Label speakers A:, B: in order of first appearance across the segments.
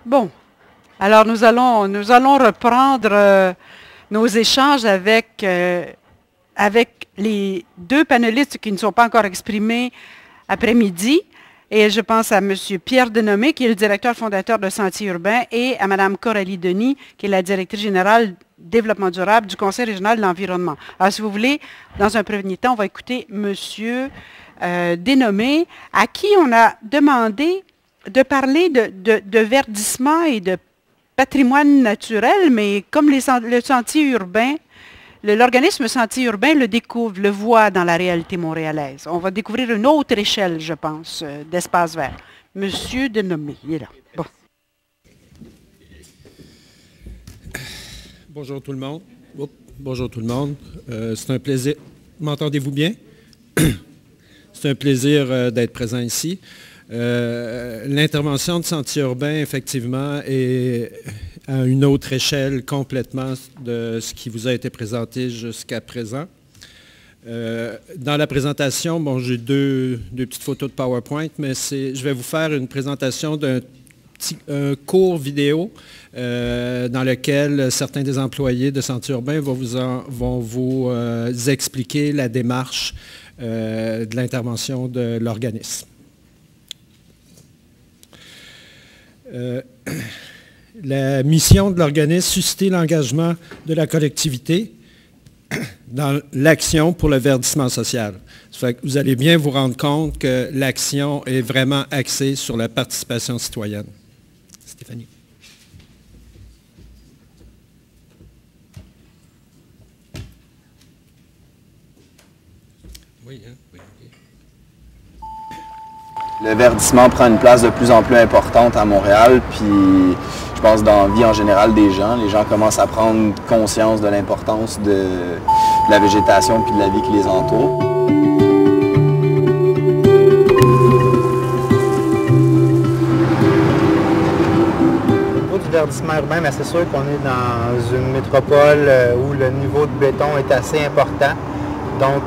A: Bon, alors nous allons reprendre nos échanges avec les deux panélistes qui ne sont pas encore exprimés après-midi. Et je pense à M. Pierre Denomé, qui est le directeur fondateur de Sentiers urbains, et à Mme Coralie Denis, qui est la directrice générale développement durable du Conseil régional de l'environnement. Alors, si vous voulez, dans un premier temps, on va écouter M. Denomé, à qui on a demandé de parler de verdissement et de patrimoine naturel, mais comme le sentier urbain, l'organisme Sentiers urbains le découvre, le voit dans la réalité montréalaise. On va découvrir une autre échelle, je pense, d'espace vert. Monsieur Denomé, il est là. Bon.
B: Bonjour tout le monde. Bonjour tout le monde. C'est un plaisir. M'entendez-vous bien? C'est un plaisir d'être présent ici. L'intervention de Sentiers urbains, effectivement, est à une autre échelle complètement de ce qui vous a été présenté jusqu'à présent. Dans la présentation, bon, j'ai deux petites photos de PowerPoint, mais je vais vous faire une présentation d'un court vidéo dans lequel certains des employés de Sentiers urbains vont vous expliquer la démarche de l'intervention de l'organisme. La mission de l'organisme, susciter l'engagement de la collectivité dans l'action pour le verdissement social. Ça fait que vous allez bien vous rendre compte que l'action est vraiment axée sur la participation citoyenne. Stéphanie. Oui, hein? Oui.
C: Le verdissement prend une place de plus en plus importante à Montréal, puis je pense dans la vie en général des gens. Les gens commencent à prendre conscience de l'importance de la végétation puis de la vie qui les entoure.
D: Au niveau du verdissement urbain, c'est sûr qu'on est dans une métropole où le niveau de béton est assez important. Donc,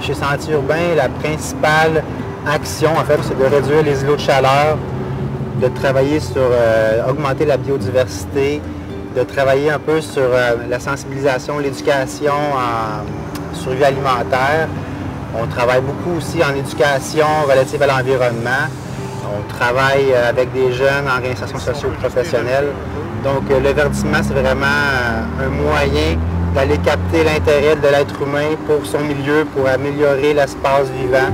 D: chez Sentiers urbains, la principale action, en fait, c'est de réduire les îlots de chaleur, de travailler sur augmenter la biodiversité, de travailler un peu sur la sensibilisation, l'éducation en survie alimentaire. On travaille beaucoup aussi en éducation relative à l'environnement. On travaille avec des jeunes en réinsertion socio-professionnelle. Donc, le verdissement, c'est vraiment un moyen d'aller capter l'intérêt de l'être humain pour son milieu, pour améliorer l'espace vivant.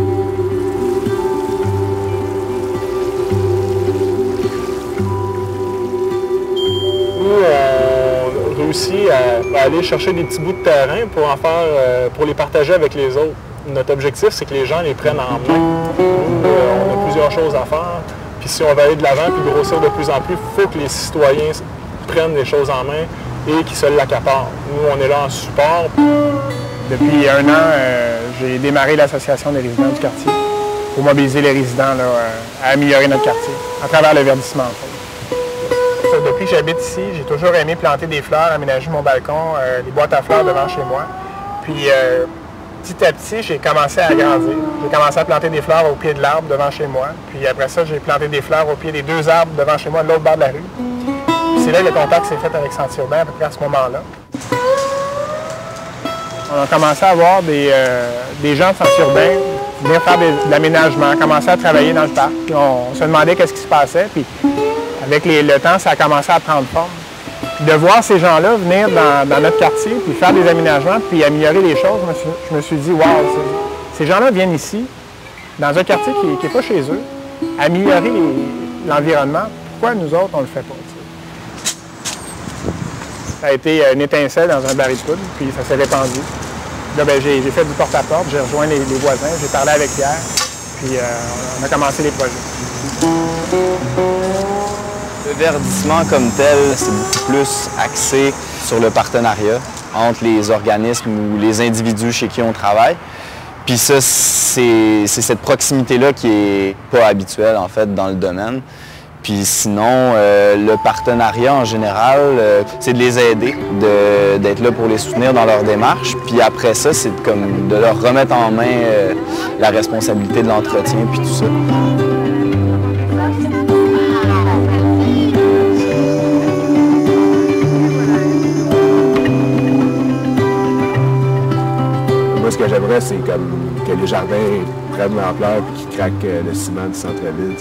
E: On réussit à aller chercher des petits bouts de terrain pour en faire, pour les partager avec les autres. Notre objectif, c'est que les gens les prennent en main. Nous, on a plusieurs choses à faire. Puis si on va aller de l'avant puis grossir de plus en plus, il faut que les citoyens prennent les choses en main et qu'ils se l'accaparent. Nous, on est là en support.
F: Depuis 1 an, j'ai démarré l'association des résidents du quartier pour mobiliser les résidents là, à améliorer notre quartier à travers le verdissement. En fait. Depuis que j'habite ici, j'ai toujours aimé planter des fleurs, aménager mon balcon, des boîtes à fleurs devant chez moi. Puis petit à petit, j'ai commencé à agrandir. J'ai commencé à planter des fleurs au pied de l'arbre devant chez moi. Puis après ça, j'ai planté des fleurs au pied des 2 arbres devant chez moi de l'autre bord de la rue. Puis c'est là que le contact s'est fait avec Sentiers urbains à peu près à ce moment-là. On a commencé à voir des gens de Sentiers urbains venir faire de l'aménagement, commencer à travailler dans le parc. Puis on se demandait qu'est-ce qui se passait. Puis avec le temps, ça a commencé à prendre forme. Puis de voir ces gens-là venir dans notre quartier, puis faire des aménagements, puis améliorer les choses, je me suis dit, wow, ces gens-là viennent ici, dans un quartier qui n'est pas chez eux, améliorer l'environnement. Pourquoi nous autres, on ne le fait pas? T'sais? Ça a été une étincelle dans un baril de poudre, puis ça s'est répandu. Là, ben, j'ai fait du porte-à-porte, j'ai rejoint les voisins, j'ai parlé avec Pierre, puis on a commencé les projets.
C: Le verdissement comme tel, c'est beaucoup plus axé sur le partenariat entre les organismes ou les individus chez qui on travaille. Puis ça, c'est cette proximité-là qui n'est pas habituelle, en fait, dans le domaine. Puis sinon, le partenariat en général, c'est de les aider, d'être là pour les soutenir dans leur démarche. Puis après ça, c'est comme de leur remettre en main la responsabilité de l'entretien puis tout ça.
G: j'aimerais, c'est comme que les jardins prennent l'ampleur et qu'ils craquent le ciment du centre-ville.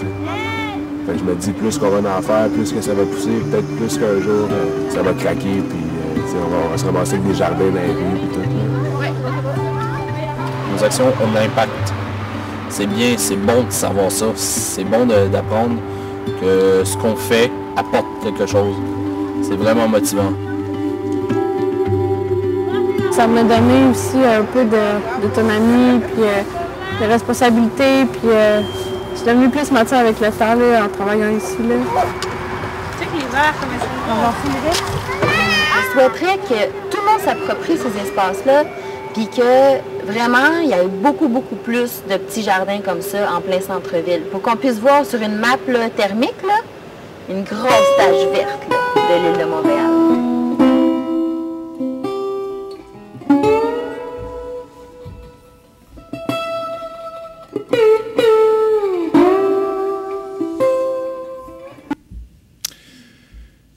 G: Fait que je me dis, plus qu'on va en faire, plus que ça va pousser, peut-être plus qu'un jour, ça va craquer, puis on va se ramasser avec des jardins dans les rues et tout. Là.
H: Nos actions ont de l'impact. C'est bien, c'est bon de savoir ça. C'est bon d'apprendre que ce qu'on fait apporte quelque chose. C'est vraiment motivant.
I: Ça m'a donné aussi un peu d'autonomie, puis de responsabilité, puis je suis devenue plus mature avec le temps là, en travaillant ici. Là.
A: Tu sais que les verres, comment ça
J: Je souhaiterais que tout le monde s'approprie ces espaces-là, puis que vraiment, il y ait beaucoup plus de petits jardins comme ça en plein centre-ville, pour qu'on puisse voir sur une map là, thermique, là, une grosse tache verte là, de l'île de Montréal.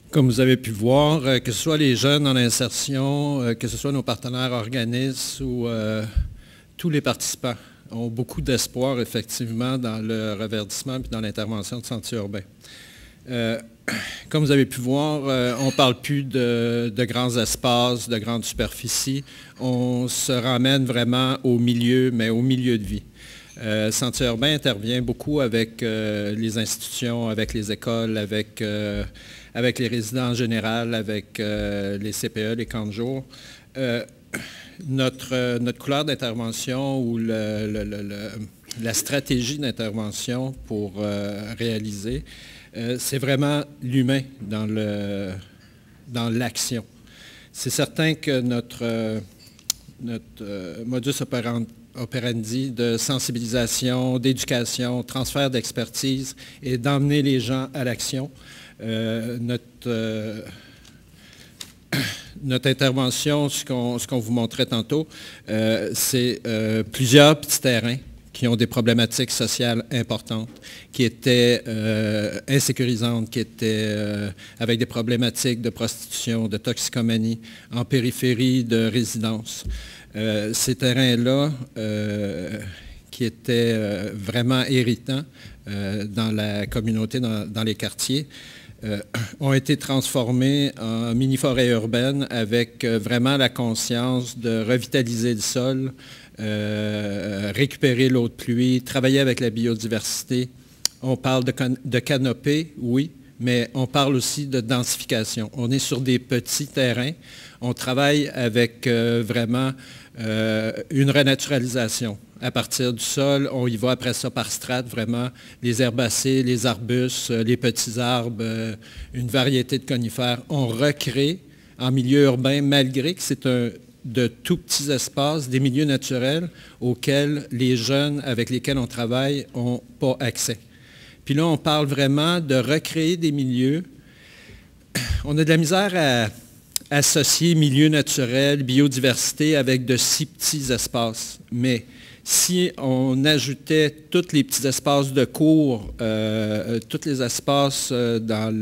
B: Comme vous avez pu voir, que ce soit les jeunes en insertion, que ce soit nos partenaires organismes ou tous les participants ont beaucoup d'espoir effectivement dans le reverdissement et dans l'intervention de sentiers urbains. Comme vous avez pu voir, on ne parle plus de grands espaces, de grandes superficies. On se ramène vraiment au milieu, mais au milieu de vie. Sentiers urbains intervient beaucoup avec les institutions, avec les écoles, avec les résidents en général, avec les CPE, les camps de jour. Notre couleur d'intervention ou la stratégie d'intervention pour réaliser, c'est vraiment l'humain dans l'action. C'est certain que notre modus operandi de sensibilisation, d'éducation, transfert d'expertise et d'emmener les gens à l'action. Notre intervention, ce qu'on vous montrait tantôt, c'est plusieurs petits terrains qui ont des problématiques sociales importantes, qui étaient insécurisantes, qui étaient avec des problématiques de prostitution, de toxicomanie, en périphérie de résidence. Ces terrains-là, qui étaient vraiment héritants dans la communauté, dans les quartiers, ont été transformés en mini-forêts urbaines avec vraiment la conscience de revitaliser le sol, récupérer l'eau de pluie, travailler avec la biodiversité. On parle de canopée, oui, mais on parle aussi de densification. On est sur des petits terrains. On travaille avec vraiment une renaturalisation. À partir du sol, on y va après ça par strates, vraiment les herbacées, les arbustes, les petits arbres, une variété de conifères. On recrée en milieu urbain, malgré que c'est de tout petits espaces, des milieux naturels auxquels les jeunes avec lesquels on travaille n'ont pas accès. Puis là, on parle vraiment de recréer des milieux. On a de la misère à associer milieu naturel, biodiversité avec de si petits espaces. Mais si on ajoutait tous les petits espaces de cours, tous les espaces dans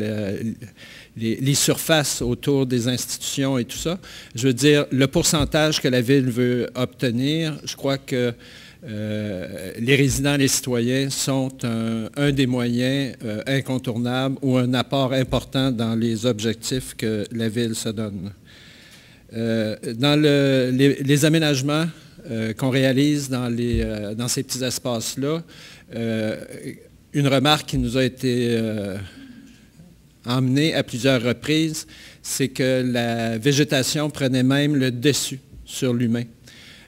B: les surfaces autour des institutions et tout ça, je veux dire, le pourcentage que la Ville veut obtenir, je crois que les résidents, les citoyens sont un des moyens incontournables ou un apport important dans les objectifs que la Ville se donne. Dans les aménagements qu'on réalise dans ces petits espaces-là, une remarque qui nous a été emmenée à plusieurs reprises, c'est que la végétation prenait même le dessus sur l'humain.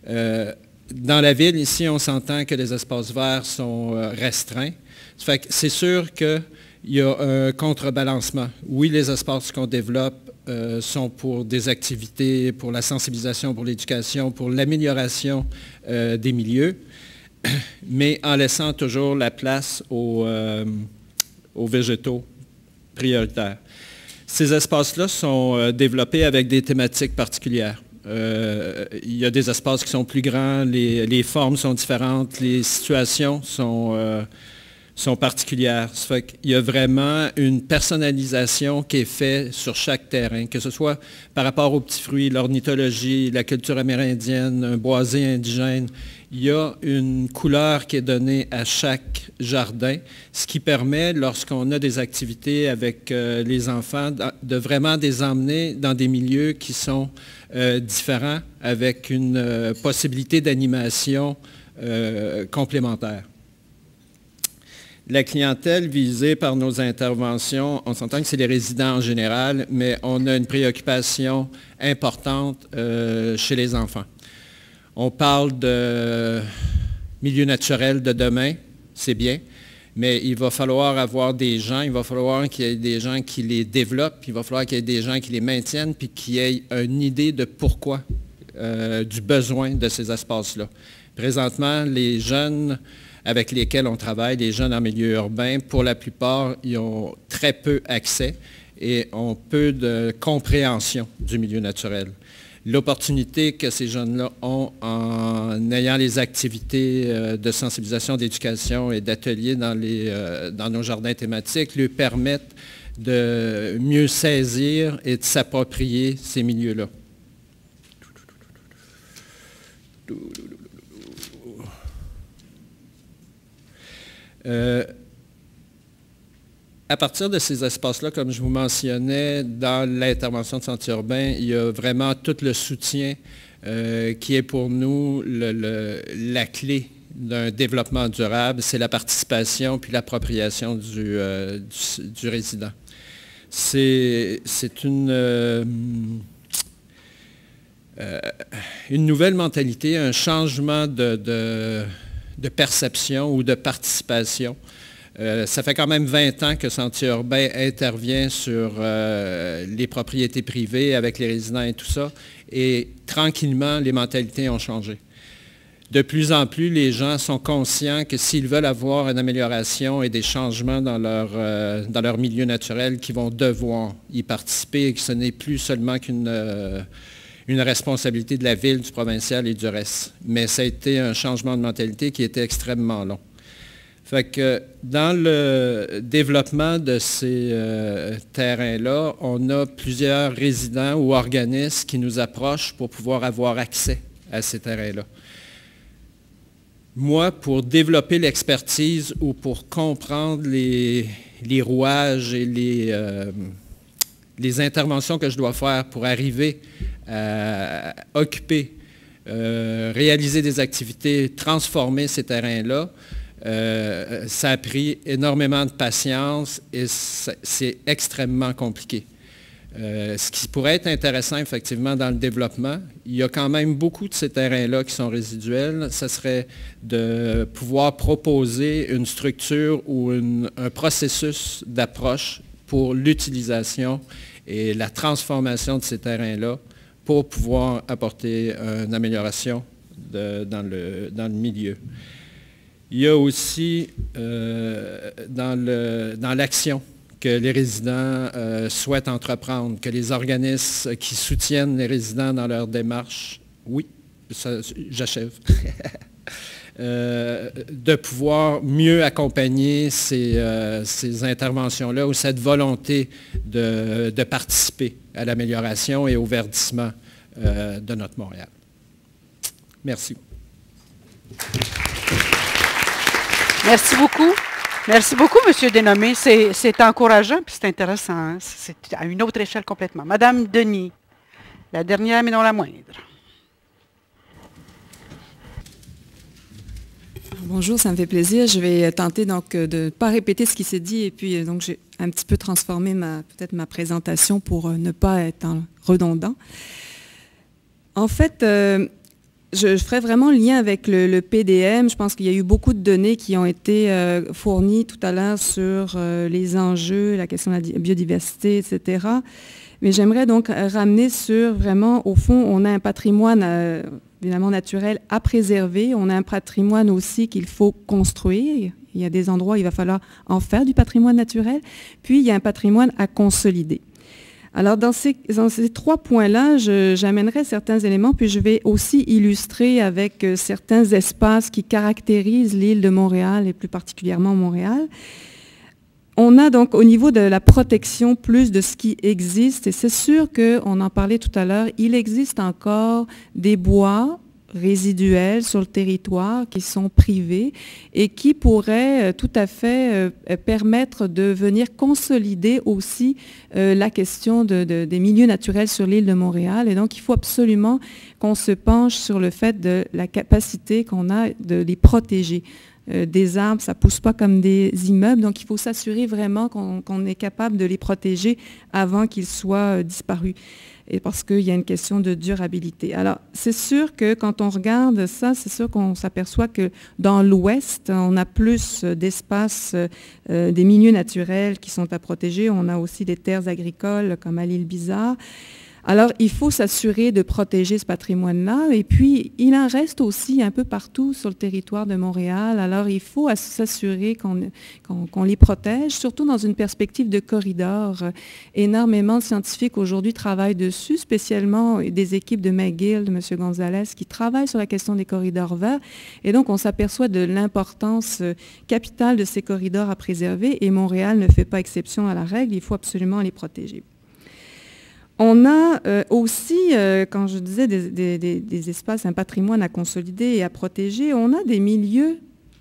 B: Dans la ville, ici, on s'entend que les espaces verts sont restreints. Ça fait que c'est sûr qu'il y a un contrebalancement. Oui, les espaces qu'on développe sont pour des activités, pour la sensibilisation, pour l'éducation, pour l'amélioration des milieux, mais en laissant toujours la place aux végétaux prioritaires. Ces espaces-là sont développés avec des thématiques particulières. Il y a des espaces qui sont plus grands, les formes sont différentes, les situations sont sont particulières. Ça fait qu'il y a vraiment une personnalisation qui est faite sur chaque terrain, que ce soit par rapport aux petits fruits, l'ornithologie, la culture amérindienne, un boisé indigène. Il y a une couleur qui est donnée à chaque jardin, ce qui permet, lorsqu'on a des activités avec les enfants, de vraiment les emmener dans des milieux qui sont différents, avec une possibilité d'animation complémentaire. La clientèle visée par nos interventions, on s'entend que c'est les résidents en général, mais on a une préoccupation importante chez les enfants. On parle de milieu naturel de demain, c'est bien, mais il va falloir avoir des gens, il va falloir qu'il y ait des gens qui les développent, il va falloir qu'il y ait des gens qui les maintiennent, puis qui aient une idée de pourquoi, du besoin de ces espaces-là. Présentement, les jeunes avec lesquels on travaille, les jeunes en milieu urbain, pour la plupart, ils ont très peu accès et ont peu de compréhension du milieu naturel. L'opportunité que ces jeunes-là ont en ayant les activités de sensibilisation, d'éducation et d'ateliers dans nos jardins thématiques lui permettent de mieux saisir et de s'approprier ces milieux-là. À partir de ces espaces-là, comme je vous mentionnais, dans l'intervention de Sentiers urbains, il y a vraiment tout le soutien qui est pour nous la clé d'un développement durable, c'est la participation puis l'appropriation du résident. C'est une nouvelle mentalité, un changement de perception ou de participation. Ça fait quand même 20 ans que Sentiers urbains intervient sur les propriétés privées avec les résidents et tout ça, et tranquillement, les mentalités ont changé. De plus en plus, les gens sont conscients que s'ils veulent avoir une amélioration et des changements dans leur milieu naturel, qu'ils vont devoir y participer et que ce n'est plus seulement qu'une responsabilité de la ville, du provincial et du reste. Mais ça a été un changement de mentalité qui était extrêmement long. Fait que dans le développement de ces terrains-là, on a plusieurs résidents ou organismes qui nous approchent pour pouvoir avoir accès à ces terrains-là. Moi, pour développer l'expertise ou pour comprendre les rouages et les interventions que je dois faire pour arriver à occuper, réaliser des activités, transformer ces terrains-là, ça a pris énormément de patience et c'est extrêmement compliqué. Ce qui pourrait être intéressant, effectivement, dans le développement, il y a quand même beaucoup de ces terrains-là qui sont résiduels. Ça serait de pouvoir proposer une structure ou un processus d'approche pour l'utilisation et la transformation de ces terrains-là pour pouvoir apporter une amélioration dans le milieu. Il y a aussi dans l'action que les résidents souhaitent entreprendre, que les organismes qui soutiennent les résidents dans leur démarche, oui, j'achève, de pouvoir mieux accompagner ces interventions-là ou cette volonté de participer à l'amélioration et au verdissement de notre Montréal. Merci.
A: Merci beaucoup. Merci beaucoup, M. Dénommé. C'est encourageant et c'est intéressant. Hein? C'est à une autre échelle complètement. Madame Denis, la dernière mais non la moindre.
K: Bonjour, ça me fait plaisir. Je vais tenter donc de ne pas répéter ce qui s'est dit et puis donc j'ai un petit peu transformé peut-être ma présentation pour ne pas être redondant. En fait, je ferai vraiment le lien avec le PDM. Je pense qu'il y a eu beaucoup de données qui ont été fournies tout à l'heure sur les enjeux, la question de la biodiversité, etc. Mais j'aimerais donc ramener sur vraiment, au fond, on a un patrimoine évidemment naturel à préserver. On a un patrimoine aussi qu'il faut construire. Il y a des endroits où il va falloir en faire du patrimoine naturel. Puis, il y a un patrimoine à consolider. Alors, dans ces 3 points-là, j'amènerai certains éléments, puis je vais aussi illustrer avec certains espaces qui caractérisent l'île de Montréal, et plus particulièrement Montréal. On a donc au niveau de la protection plus de ce qui existe, et c'est sûr qu'on en parlait tout à l'heure, il existe encore des bois résiduels sur le territoire qui sont privés et qui pourraient tout à fait permettre de venir consolider aussi la question des milieux naturels sur l'île de Montréal. Et donc, il faut absolument qu'on se penche sur le fait de la capacité qu'on a de les protéger. Des arbres, ça ne pousse pas comme des immeubles, donc il faut s'assurer vraiment qu'on est capable de les protéger avant qu'ils soient disparus. Et parce qu'il y a une question de durabilité. Alors, c'est sûr que quand on regarde ça, c'est sûr qu'on s'aperçoit que dans l'Ouest, on a plus d'espace, des milieux naturels qui sont à protéger. On a aussi des terres agricoles comme à l'île Bizarre. Alors, il faut s'assurer de protéger ce patrimoine-là. Et puis, il en reste aussi un peu partout sur le territoire de Montréal. Alors, il faut s'assurer qu'on les protège, surtout dans une perspective de corridor. Énormément de scientifiques aujourd'hui travaillent dessus, spécialement des équipes de McGill, de M. Gonzalez, qui travaillent sur la question des corridors verts. Et donc, on s'aperçoit de l'importance capitale de ces corridors à préserver. Et Montréal ne fait pas exception à la règle. Il faut absolument les protéger. On a aussi, quand je disais des espaces, un patrimoine à consolider et à protéger, on a des milieux,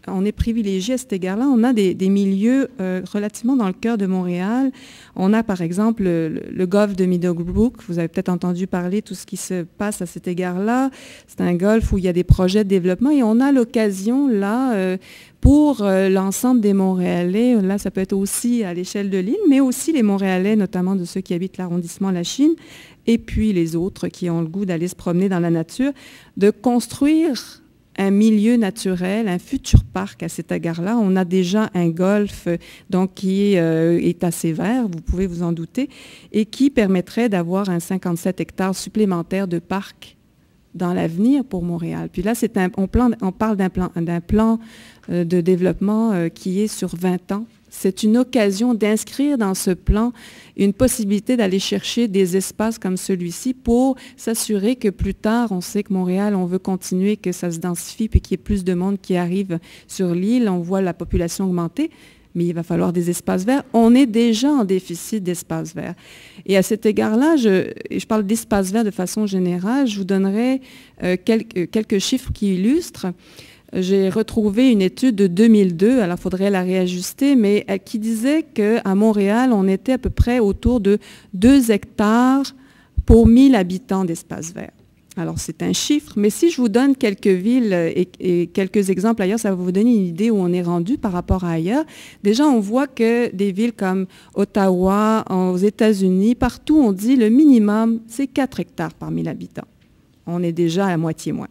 K: on est privilégié à cet égard-là, on a des milieux relativement dans le cœur de Montréal. On a par exemple le golfe de Meadowbrook, vous avez peut-être entendu parler de tout ce qui se passe à cet égard-là. C'est un golfe où il y a des projets de développement et on a l'occasion là, pour l'ensemble des Montréalais, là ça peut être aussi à l'échelle de l'île, mais aussi les Montréalais, notamment de ceux qui habitent l'arrondissement La Chine, et puis les autres qui ont le goût d'aller se promener dans la nature, de construire un milieu naturel, un futur parc à cet égard-là. On a déjà un golfe donc, qui est assez vert, vous pouvez vous en douter, et qui permettrait d'avoir un 57 hectares supplémentaire de parc dans l'avenir pour Montréal. Puis là, on parle d'un plan de développement qui est sur 20 ans. C'est une occasion d'inscrire dans ce plan une possibilité d'aller chercher des espaces comme celui-ci pour s'assurer que plus tard, on sait que Montréal, on veut continuer, que ça se densifie puis qu'il y ait plus de monde qui arrive sur l'île. On voit la population augmenter, mais il va falloir des espaces verts. On est déjà en déficit d'espaces verts. Et à cet égard-là, je parle d'espaces verts de façon générale, je vous donnerai quelques chiffres qui illustrent. J'ai retrouvé une étude de 2002, alors il faudrait la réajuster, mais qui disait qu'à Montréal, on était à peu près autour de 2 hectares pour 1000 habitants d'espaces verts. Alors, c'est un chiffre, mais si je vous donne quelques villes et quelques exemples ailleurs, ça va vous donner une idée où on est rendu par rapport à ailleurs. Déjà, on voit que des villes comme Ottawa, aux États-Unis, partout, on dit le minimum, c'est 4 hectares par 1000 habitants. On est déjà à moitié moins.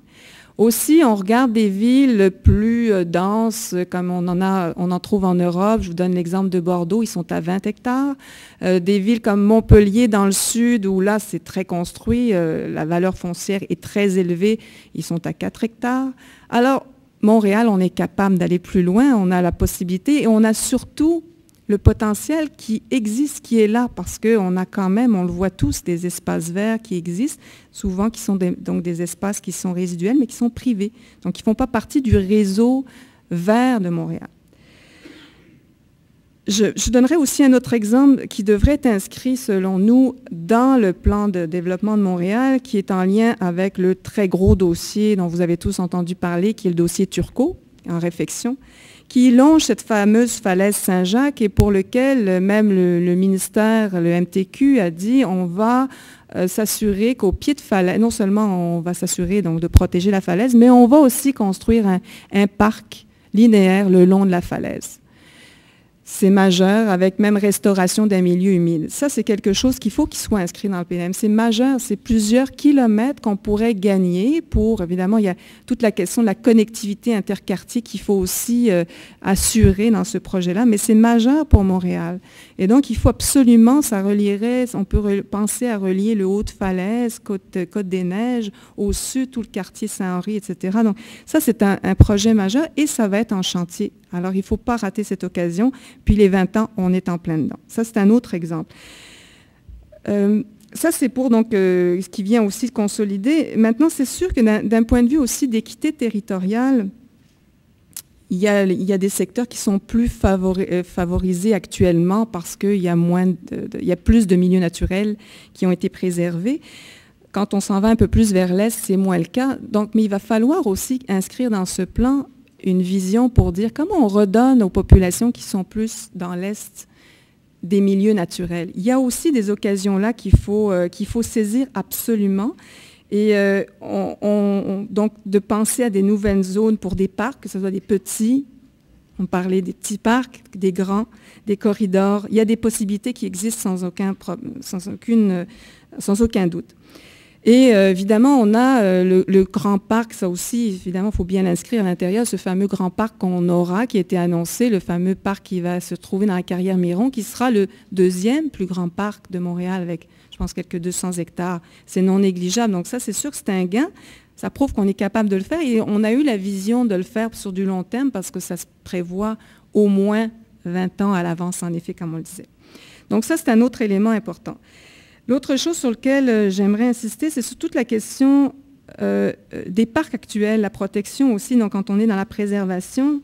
K: Aussi, on regarde des villes plus denses, comme on en trouve en Europe. Je vous donne l'exemple de Bordeaux, ils sont à 20 hectares. Des villes comme Montpellier, dans le sud, où là, c'est très construit, la valeur foncière est très élevée, ils sont à 4 hectares. Alors, Montréal, on est capable d'aller plus loin, on a la possibilité et on a surtout le potentiel qui existe, qui est là, parce qu'on a quand même, on le voit tous, des espaces verts qui existent, souvent qui sont donc des espaces qui sont résiduels, mais qui sont privés, donc qui ne font pas partie du réseau vert de Montréal. Je donnerai aussi un autre exemple qui devrait être inscrit, selon nous, dans le plan de développement de Montréal, qui est en lien avec le très gros dossier dont vous avez tous entendu parler, qui est le dossier Turcot, en réflexion, qui longe cette fameuse falaise Saint-Jacques et pour lequel même le ministère, le MTQ, a dit on va s'assurer qu'au pied de falaise, non seulement on va s'assurer donc de protéger la falaise, mais on va aussi construire un parc linéaire le long de la falaise. C'est majeur, avec même restauration d'un milieu humide. Ça, c'est quelque chose qu'il faut qu'il soit inscrit dans le PNM. C'est majeur, c'est plusieurs kilomètres qu'on pourrait gagner pour, évidemment, il y a toute la question de la connectivité interquartier qu'il faut aussi assurer dans ce projet-là, mais c'est majeur pour Montréal. Et donc, il faut absolument, ça relierait, on peut penser à relier le Haut-de-Falaise, Côte-des-Neiges, au sud, tout le quartier Saint-Henri, etc. Donc, ça, c'est un projet majeur et ça va être en chantier. Alors, il ne faut pas rater cette occasion. Puis les 20 ans, on est en plein dedans. Ça, c'est un autre exemple. Ça, c'est pour donc, ce qui vient aussi consolider. Maintenant, c'est sûr que d'un point de vue aussi d'équité territoriale, il y a des secteurs qui sont plus favorisés actuellement parce qu'il y a plus de milieux naturels qui ont été préservés. Quand on s'en va un peu plus vers l'Est, c'est moins le cas. Donc, mais il va falloir aussi inscrire dans ce plan une vision pour dire comment on redonne aux populations qui sont plus dans l'Est des milieux naturels. Il y a aussi des occasions là qu'il faut saisir absolument. Et donc, de penser à des nouvelles zones pour des parcs, que ce soit des petits, on parlait des petits parcs, des grands, des corridors. Il y a des possibilités qui existent sans aucun doute. Et évidemment, on a le grand parc, ça aussi, évidemment, il faut bien l'inscrire à l'intérieur, ce fameux grand parc qu'on aura, qui a été annoncé, le fameux parc qui va se trouver dans la carrière Miron, qui sera le deuxième plus grand parc de Montréal avec, je pense, quelques 200 hectares. C'est non négligeable. Donc ça, c'est sûr que c'est un gain. Ça prouve qu'on est capable de le faire. Et on a eu la vision de le faire sur du long terme parce que ça se prévoit au moins 20 ans à l'avance, en effet, comme on le disait. Donc ça, c'est un autre élément important. L'autre chose sur laquelle j'aimerais insister, c'est sur toute la question des parcs actuels, la protection aussi, donc quand on est dans la préservation.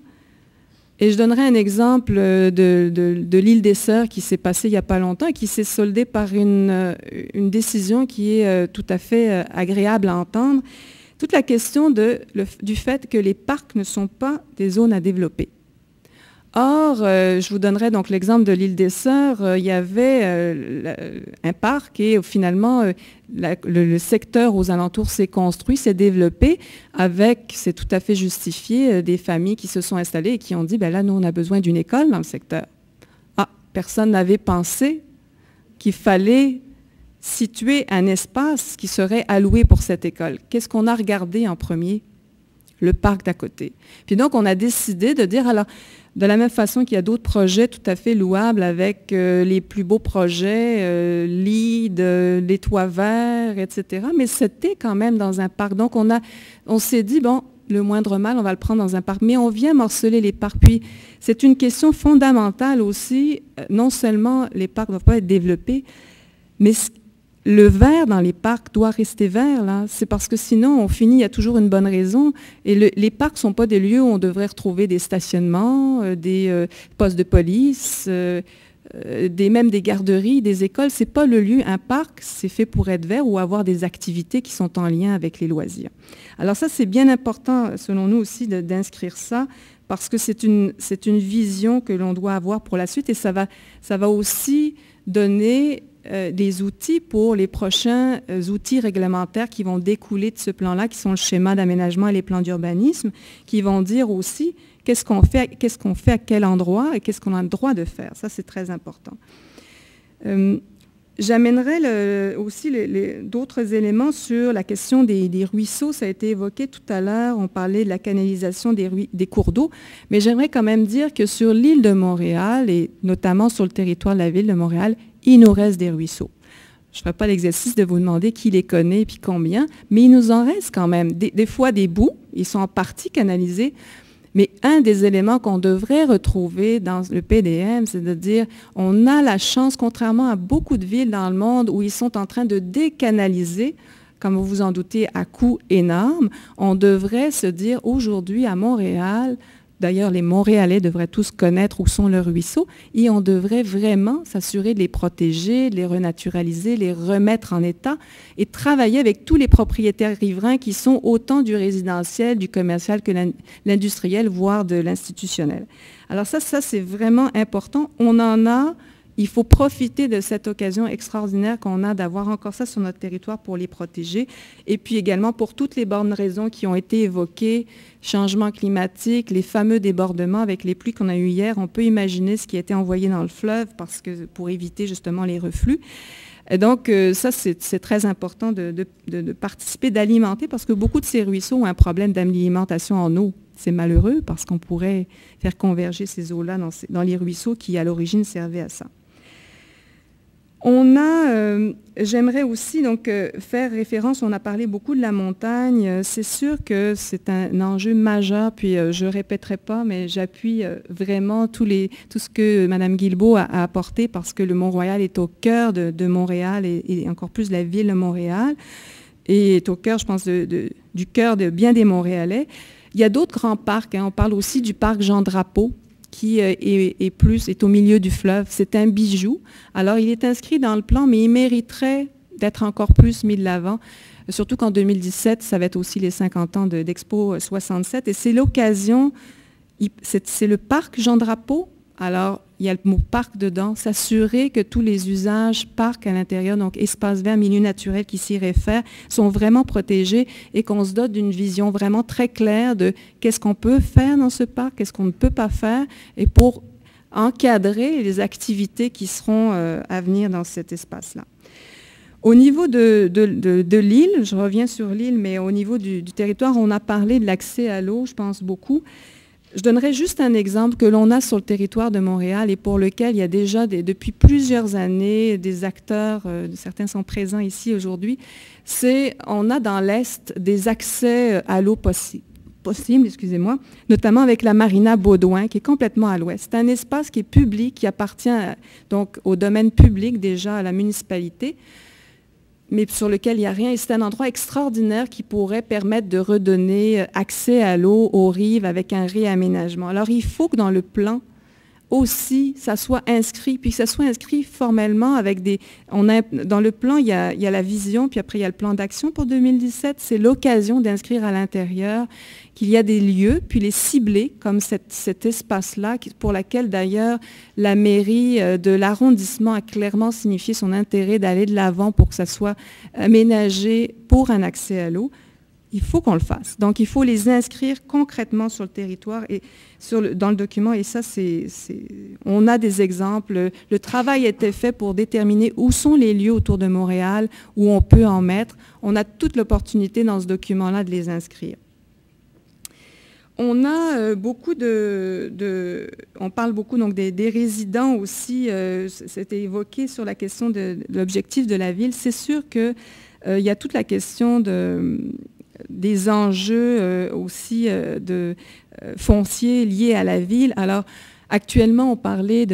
K: Et je donnerai un exemple de l'île des Sœurs qui s'est passée il n'y a pas longtemps et qui s'est soldée par une décision qui est tout à fait agréable à entendre. Toute la question du fait que les parcs ne sont pas des zones à développer. Or, je vous donnerai donc l'exemple de l'île des Sœurs. Il y avait un parc et finalement, le secteur aux alentours s'est construit, s'est développé avec, c'est tout à fait justifié, des familles qui se sont installées et qui ont dit, ben là, nous, on a besoin d'une école dans le secteur. Ah, personne n'avait pensé qu'il fallait situer un espace qui serait alloué pour cette école. Qu'est-ce qu'on a regardé en premier? Le parc d'à côté. Puis donc, on a décidé de dire, alors, de la même façon qu'il y a d'autres projets tout à fait louables avec les plus beaux projets, LEED, les toits verts, etc. Mais c'était quand même dans un parc. Donc, on s'est dit, bon, le moindre mal, on va le prendre dans un parc. Mais on vient morceler les parcs. Puis, c'est une question fondamentale aussi. Non seulement les parcs ne doivent pas être développés, mais le vert dans les parcs doit rester vert, là. C'est parce que sinon, on finit, il y a toujours une bonne raison. Et les parcs ne sont pas des lieux où on devrait retrouver des stationnements, des postes de police, même des garderies, des écoles. Ce n'est pas le lieu. Un parc, c'est fait pour être vert ou avoir des activités qui sont en lien avec les loisirs. Alors ça, c'est bien important, selon nous aussi, d'inscrire ça, parce que c'est une vision que l'on doit avoir pour la suite. Et ça va aussi donner des outils pour les prochains outils réglementaires qui vont découler de ce plan-là, qui sont le schéma d'aménagement et les plans d'urbanisme, qui vont dire aussi qu'est-ce qu'on fait à quel endroit et qu'est-ce qu'on a le droit de faire. Ça, c'est très important. J'amènerai aussi d'autres éléments sur la question des ruisseaux. Ça a été évoqué tout à l'heure. On parlait de la canalisation des cours d'eau. Mais j'aimerais quand même dire que sur l'île de Montréal, et notamment sur le territoire de la ville de Montréal, il nous reste des ruisseaux. Je ne ferai pas l'exercice de vous demander qui les connaît et puis combien, mais il nous en reste quand même. Des fois, des bouts, ils sont en partie canalisés. Mais un des éléments qu'on devrait retrouver dans le PDM, c'est de dire on a la chance, contrairement à beaucoup de villes dans le monde où ils sont en train de décanaliser, comme vous vous en doutez, à coût énorme, on devrait se dire aujourd'hui à Montréal, d'ailleurs les Montréalais devraient tous connaître où sont leurs ruisseaux, et on devrait vraiment s'assurer de les protéger, de les renaturaliser, les remettre en état et travailler avec tous les propriétaires riverains qui sont autant du résidentiel, du commercial que l'industriel, voire de l'institutionnel. Alors ça c'est vraiment important. On en a. Il faut profiter de cette occasion extraordinaire qu'on a d'avoir encore ça sur notre territoire pour les protéger. Et puis également pour toutes les bonnes raisons qui ont été évoquées, changement climatique, les fameux débordements avec les pluies qu'on a eues hier. On peut imaginer ce qui a été envoyé dans le fleuve pour éviter justement les reflux. Et donc ça, c'est très important de participer, d'alimenter, parce que beaucoup de ces ruisseaux ont un problème d'alimentation en eau. C'est malheureux parce qu'on pourrait faire converger ces eaux-là dans les ruisseaux qui, à l'origine, servaient à ça. J'aimerais aussi donc, faire référence, on a parlé beaucoup de la montagne, c'est sûr que c'est un enjeu majeur, puis je ne répéterai pas, mais j'appuie vraiment tout ce que Mme Guilbeault a apporté, parce que le Mont-Royal est au cœur de Montréal, et encore plus la ville de Montréal, et est au cœur, je pense, du cœur de bien des Montréalais. Il y a d'autres grands parcs, hein, on parle aussi du parc Jean-Drapeau, qui est au milieu du fleuve. C'est un bijou. Alors, il est inscrit dans le plan, mais il mériterait d'être encore plus mis de l'avant, surtout qu'en 2017, ça va être aussi les 50 ans d'Expo 67. Et c'est l'occasion, c'est le parc Jean-Drapeau. Alors, il y a le mot parc dedans, s'assurer que tous les usages parc à l'intérieur, donc espace vert, milieu naturel qui s'y réfèrent, sont vraiment protégés et qu'on se dote d'une vision vraiment très claire de qu'est-ce qu'on peut faire dans ce parc, qu'est-ce qu'on ne peut pas faire, et pour encadrer les activités qui seront à venir dans cet espace-là. Au niveau de l'île, je reviens sur l'île, mais au niveau du territoire, on a parlé de l'accès à l'eau, je pense beaucoup. Je donnerai juste un exemple que l'on a sur le territoire de Montréal et pour lequel il y a déjà depuis plusieurs années des acteurs, certains sont présents ici aujourd'hui, on a dans l'Est des accès à l'eau possibles, notamment avec la Marina Baudouin qui est complètement à l'ouest. C'est un espace qui est public, qui appartient donc au domaine public déjà, à la municipalité, mais sur lequel il n'y a rien. Et c'est un endroit extraordinaire qui pourrait permettre de redonner accès à l'eau aux rives avec un réaménagement. Alors, il faut que dans le plan aussi, ça soit inscrit, puis que ça soit inscrit formellement avec dans le plan, il y a la vision, puis après, il y a le plan d'action pour 2017. C'est l'occasion d'inscrire à l'intérieur qu'il y a des lieux, puis les cibler comme cet espace-là, pour laquelle d'ailleurs la mairie de l'arrondissement a clairement signifié son intérêt d'aller de l'avant pour que ça soit aménagé pour un accès à l'eau. Il faut qu'on le fasse. Donc, il faut les inscrire concrètement sur le territoire et dans le document. Et ça, on a des exemples. Le travail a été fait pour déterminer où sont les lieux autour de Montréal où on peut en mettre. On a toute l'opportunité dans ce document-là de les inscrire. On a beaucoup on parle beaucoup donc des résidents aussi. C'était évoqué sur la question de l'objectif de la ville. C'est sûr qu'il y a toute la question des enjeux aussi de fonciers liés à la ville. Alors, actuellement, on parlait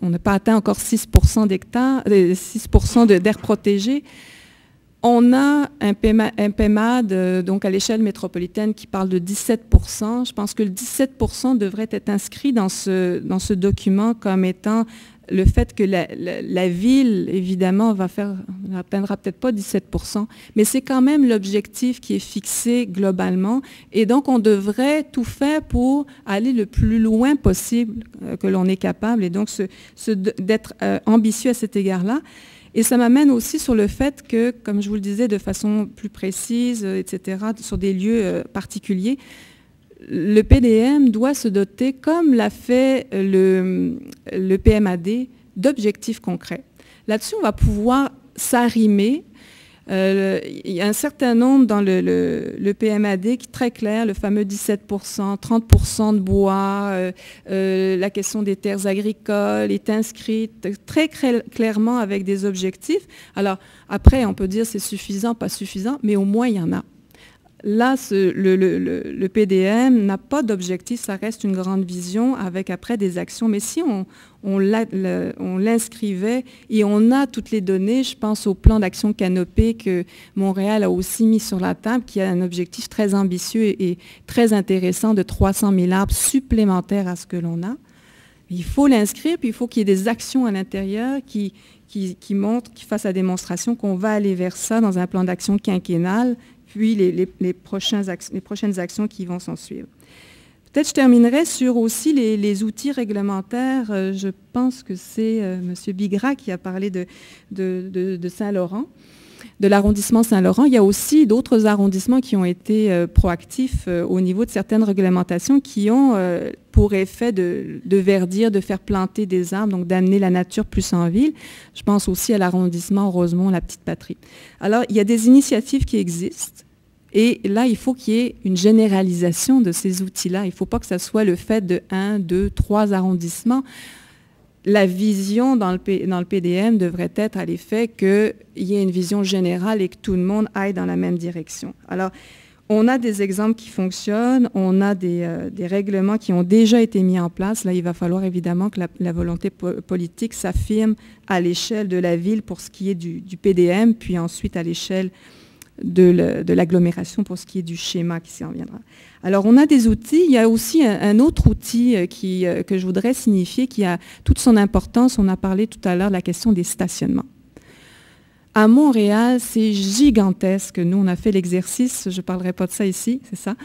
K: on n'a pas atteint encore 6% d'hectares, 6% d'aires protégées. On a un PEMAD, donc à l'échelle métropolitaine, qui parle de 17%. Je pense que le 17% devrait être inscrit dans ce document comme étant le fait que la ville, évidemment, n'atteindra peut-être pas 17%, mais c'est quand même l'objectif qui est fixé globalement. Et donc, on devrait tout faire pour aller le plus loin possible que l'on est capable, et donc d'être ambitieux à cet égard-là. Et ça m'amène aussi sur le fait que, comme je vous le disais de façon plus précise, etc., sur des lieux particuliers, le PDM doit se doter, comme l'a fait le PMAD, d'objectifs concrets. Là-dessus, on va pouvoir s'arrimer. Il y a un certain nombre dans le PMAD qui est très clair, le fameux 17%, 30% de bois, la question des terres agricoles est inscrite très clairement avec des objectifs. Alors, après, on peut dire c'est suffisant, pas suffisant, mais au moins, il y en a. Là, le PDM n'a pas d'objectif, ça reste une grande vision avec après des actions. Mais si on l'inscrivait et on a toutes les données, je pense au plan d'action Canopée que Montréal a aussi mis sur la table, qui a un objectif très ambitieux et très intéressant de 300 000 arbres supplémentaires à ce que l'on a. Il faut l'inscrire, puis il faut qu'il y ait des actions à l'intérieur qui montrent, qui fassent la démonstration qu'on va aller vers ça dans un plan d'action quinquennal, puis les prochaines actions qui vont s'en suivre. Peut-être je terminerai sur aussi les outils réglementaires. Je pense que c'est M. Bigra qui a parlé de Saint-Laurent, de l'arrondissement Saint-Laurent. Il y a aussi d'autres arrondissements qui ont été proactifs au niveau de certaines réglementations qui ont pour effet de verdir, de faire planter des arbres, donc d'amener la nature plus en ville. Je pense aussi à l'arrondissement Rosemont, la Petite Patrie. Alors, il y a des initiatives qui existent. Et là, il faut qu'il y ait une généralisation de ces outils-là. Il ne faut pas que ça soit le fait de 1, 2, 3 arrondissements. la vision dans le PDM devrait être à l'effet qu'il y ait une vision générale et que tout le monde aille dans la même direction. Alors, on a des exemples qui fonctionnent, on a des règlements qui ont déjà été mis en place. Là, il va falloir évidemment que la volonté politique s'affirme à l'échelle de la ville pour ce qui est du PDM, puis ensuite à l'échelle de l'agglomération pour ce qui est du schéma qui s'y en viendra. Alors, on a des outils. Il y a aussi un autre outil que je voudrais signifier qui a toute son importance. On a parlé tout à l'heure de la question des stationnements. À Montréal, c'est gigantesque. Nous, on a fait l'exercice, je ne parlerai pas de ça ici, c'est ça.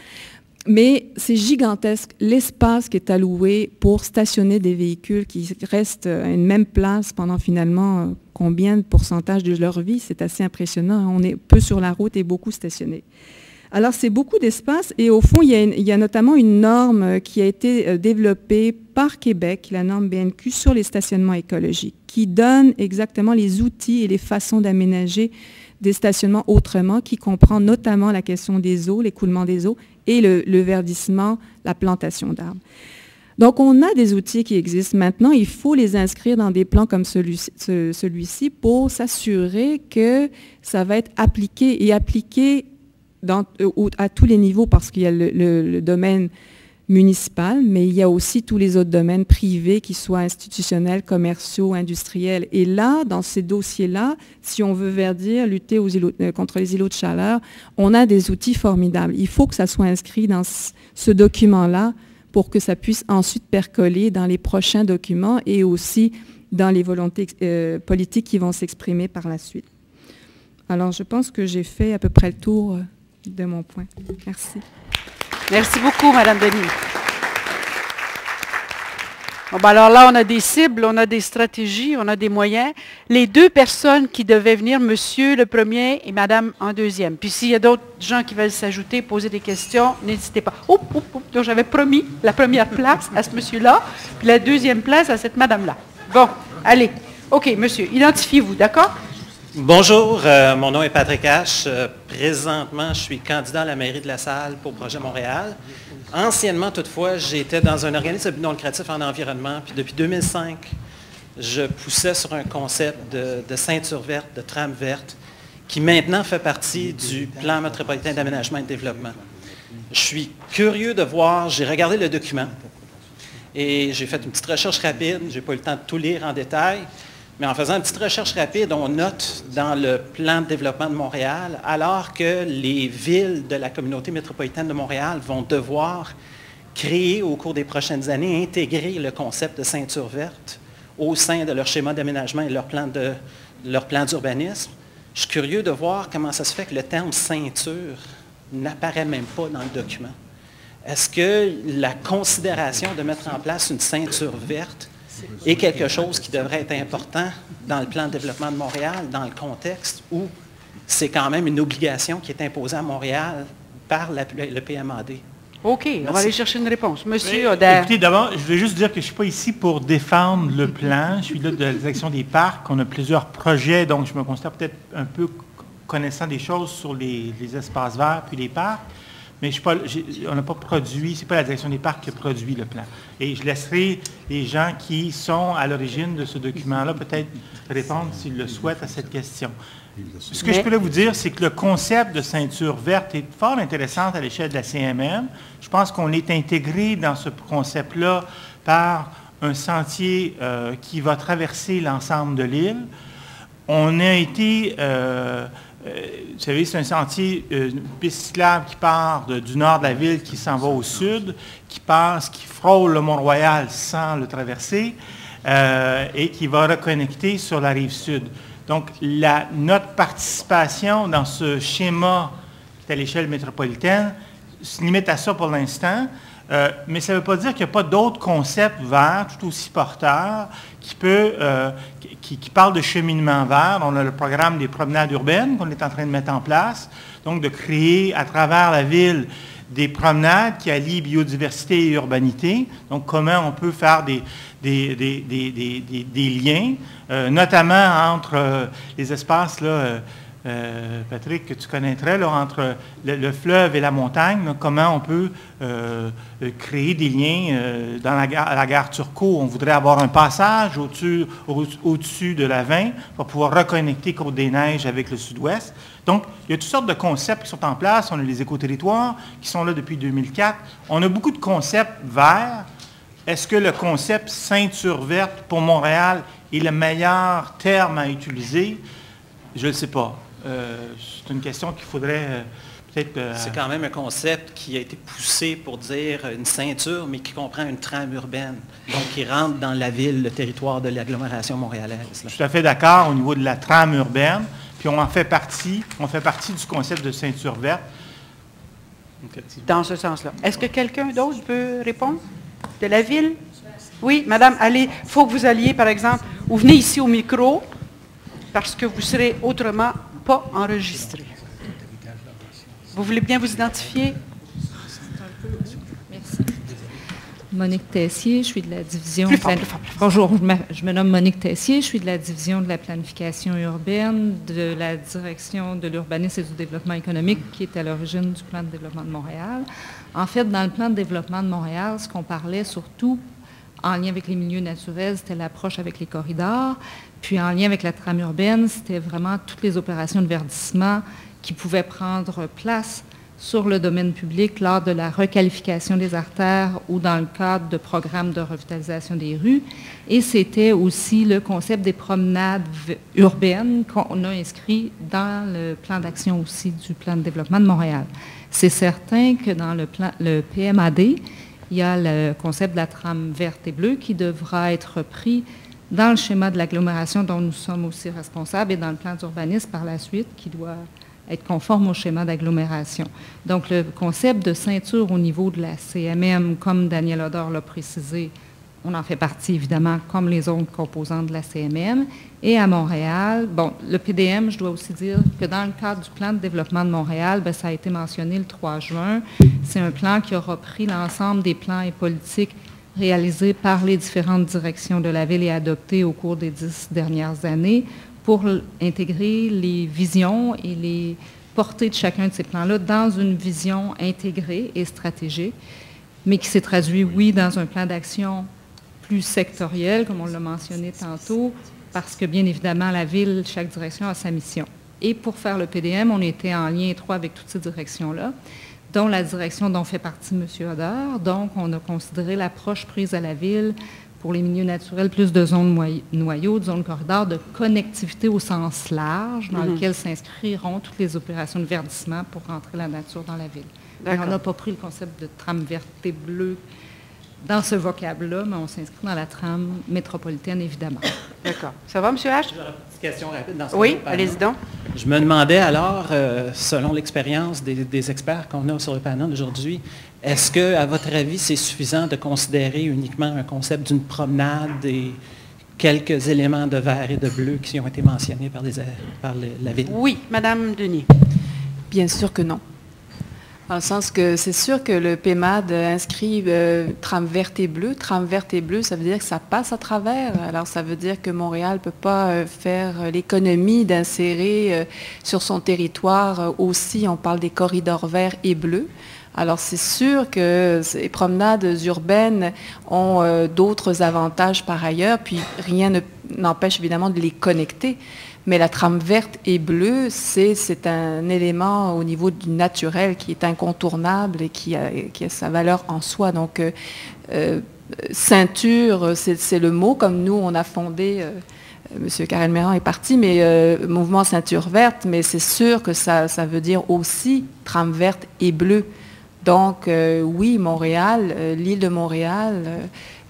K: Mais c'est gigantesque l'espace qui est alloué pour stationner des véhicules qui restent à une même place pendant finalement combien de pourcentage de leur vie. C'est assez impressionnant. On est peu sur la route et beaucoup stationnés. Alors, c'est beaucoup d'espace et au fond, il y a notamment une norme qui a été développée par Québec, la norme BNQ sur les stationnements écologiques, qui donne exactement les outils et les façons d'aménager des stationnements autrement, qui comprend notamment la question des eaux, l'écoulement des eaux et le verdissement, la plantation d'arbres. Donc, on a des outils qui existent maintenant. Il faut les inscrire dans des plans comme celui-ci pour s'assurer que ça va être appliqué et appliqué à tous les niveaux, parce qu'il y a le domaine municipal, mais il y a aussi tous les autres domaines privés, qu'ils soient institutionnels, commerciaux, industriels. Et là, dans ces dossiers-là, si on veut verdir, lutter contre les îlots de chaleur, on a des outils formidables. Il faut que ça soit inscrit dans ce document-là pour que ça puisse ensuite percoler dans les prochains documents et aussi dans les volontés politiques qui vont s'exprimer par la suite. Alors, je pense que j'ai fait à peu près le tour de mon point. Merci.
A: Merci beaucoup, Mme Denis. Bon, ben alors là, on a des cibles, on a des stratégies, on a des moyens. Les deux personnes qui devaient venir, monsieur le premier et madame en deuxième. Puis s'il y a d'autres gens qui veulent s'ajouter, poser des questions, n'hésitez pas. Donc j'avais promis la première place à ce monsieur-là, puis la deuxième place à cette madame-là. Bon, allez. OK, monsieur, identifiez-vous, d'accord?
L: Bonjour, mon nom est Patrick H. Présentement, je suis candidat à la mairie de La Salle pour Projet Montréal. Anciennement, toutefois, j'étais dans un organisme non lucratif en environnement, puis depuis 2005, je poussais sur un concept de ceinture verte, de trame verte, qui maintenant fait partie du plan métropolitain d'aménagement et de développement. Je suis curieux de voir, j'ai regardé le document, et j'ai fait une petite recherche rapide, je n'ai pas eu le temps de tout lire en détail, mais en faisant une petite recherche rapide, on note dans le plan de développement de Montréal, alors que les villes de la communauté métropolitaine de Montréal vont devoir créer au cours des prochaines années, intégrer le concept de ceinture verte au sein de leur schéma d'aménagement et leur plan d'urbanisme. Je suis curieux de voir comment ça se fait que le terme ceinture n'apparaît même pas dans le document. Est-ce que la considération de mettre en place une ceinture verte est quelque chose qui devrait être important dans le plan de développement de Montréal, dans le contexte où c'est quand même une obligation qui est imposée à Montréal par le PMAD?
A: OK,
L: merci.
A: On va aller chercher une réponse. Monsieur Auder.
M: Écoutez, d'abord, je veux juste dire que je ne suis pas ici pour défendre le plan. Je suis là de la direction des parcs. On a plusieurs projets, donc je me considère peut-être un peu connaissant des choses sur les espaces verts puis les parcs. Mais on n'a pas produit, ce n'est pas la direction des parcs qui a produit le plan. Et je laisserai les gens qui sont à l'origine de ce document-là peut-être répondre, s'ils le souhaitent, à cette question. Ce que je peux vous dire, c'est que le concept de ceinture verte est fort intéressant à l'échelle de la CMM. Je pense qu'on est intégré dans ce concept-là par un sentier qui va traverser l'ensemble de l'île. On a été... vous savez, c'est un sentier, une piste cyclable qui part du nord de la ville, qui s'en va au sud, qui frôle le Mont-Royal sans le traverser, et qui va reconnecter sur la rive sud. Donc, notre participation dans ce schéma qui est à l'échelle métropolitaine se limite à ça pour l'instant, mais ça ne veut pas dire qu'il n'y a pas d'autres concepts verts tout aussi porteurs qui parlent de cheminement vert. On a le programme des promenades urbaines qu'on est en train de mettre en place, donc de créer à travers la ville des promenades qui allient biodiversité et urbanité. Donc, comment on peut faire des liens, notamment entre les espaces là, Patrick, que tu connaîtrais, là, entre le fleuve et la montagne, là, comment on peut créer des liens à la gare Turcot. On voudrait avoir un passage au-dessus de la 20 pour pouvoir reconnecter Côte-des-Neiges avec le sud-ouest. Donc, il y a toutes sortes de concepts qui sont en place. On a les écoterritoires qui sont là depuis 2004. On a beaucoup de concepts verts. Est-ce que le concept ceinture verte pour Montréal est le meilleur terme à utiliser? Je ne le sais pas. C'est une question qu'il faudrait peut-être...
L: C'est quand même un concept qui a été poussé pour dire une ceinture, mais qui comprend une trame urbaine, donc qui rentre dans la ville, le territoire de l'agglomération montréalaise.
M: Je suis tout à fait d'accord au niveau de la trame urbaine, puis on fait partie du concept de ceinture verte.
A: Dans ce sens-là. Est-ce que quelqu'un d'autre peut répondre? De la ville? Oui, madame, allez, il faut que vous alliez, par exemple, ou venez ici au micro, parce que vous serez autrement pas enregistré. Vous voulez bien vous identifier?
N: Merci. Monique Tessier, je suis de la division... Bonjour, je me nomme Monique Tessier, je suis de la division de la planification urbaine, de la direction de l'urbanisme et du développement économique, qui est à l'origine du plan de développement de Montréal. En fait, dans le plan de développement de Montréal, ce qu'on parlait surtout en lien avec les milieux naturels, c'était l'approche avec les corridors. Puis en lien avec la trame urbaine, c'était vraiment toutes les opérations de verdissement qui pouvaient prendre place sur le domaine public lors de la requalification des artères ou dans le cadre de programmes de revitalisation des rues. Et c'était aussi le concept des promenades urbaines qu'on a inscrit dans le plan d'action aussi du plan de développement de Montréal. C'est certain que dans le PMAD, il y a le concept de la trame verte et bleue qui devra être pris dans le schéma de l'agglomération dont nous sommes aussi responsables et dans le plan d'urbanisme par la suite qui doit être conforme au schéma d'agglomération. Donc, le concept de ceinture au niveau de la CMM, comme Daniel Hodor l'a précisé, on en fait partie évidemment comme les autres composantes de la CMM. Et à Montréal, bon, le PDM, je dois aussi dire que dans le cadre du plan de développement de Montréal, bien, ça a été mentionné le 3 juin. C'est un plan qui aura pris l'ensemble des plans et politiques réalisés par les différentes directions de la ville et adoptés au cours des 10 dernières années pour intégrer les visions et les portées de chacun de ces plans-là dans une vision intégrée et stratégique, mais qui s'est traduit, oui, dans un plan d'action plus sectoriel, comme on l'a mentionné tantôt, parce que, bien évidemment, la ville, chaque direction a sa mission. Et pour faire le PDM, on était en lien étroit avec toutes ces directions-là, dont la direction dont fait partie M. Hodor. Donc, on a considéré l'approche prise à la ville pour les milieux naturels, plus de zones noyaux, de zones corridors, de connectivité au sens large, dans lequel s'inscriront toutes les opérations de verdissement pour rentrer la nature dans la ville. Et on n'a pas pris le concept de trame verte et bleue dans ce vocable-là, mais on s'inscrit dans la trame métropolitaine, évidemment.
A: D'accord. Ça va, M. H?
L: J'ai une petite question rapide dans ce
A: Oui, allez-y donc.
L: Je me demandais alors, selon l'expérience des experts qu'on a sur le panel aujourd'hui, est-ce que, à votre avis, c'est suffisant de considérer uniquement un concept d'une promenade et quelques éléments de vert et de bleu qui ont été mentionnés par la ville? Oui, Mme Denis.
O: Bien sûr que non. Dans le sens que c'est sûr que le PMAD inscrit trame verte et bleue. Trame verte et bleue, ça veut dire que ça passe à travers. Alors, ça veut dire que Montréal ne peut pas faire l'économie d'insérer sur son territoire aussi, on parle des corridors verts et bleus. Alors, c'est sûr que ces promenades urbaines ont d'autres avantages par ailleurs, puis rien n'empêche évidemment de les connecter. Mais la trame verte et bleue, c'est un élément au niveau du naturel qui est incontournable et qui a sa valeur en soi. Donc, ceinture, c'est le mot, comme nous, on a fondé, M. Karel-Méran est parti, mais mouvement ceinture verte, mais c'est sûr que ça veut dire aussi trame verte et bleue. Donc, oui, Montréal, l'île de Montréal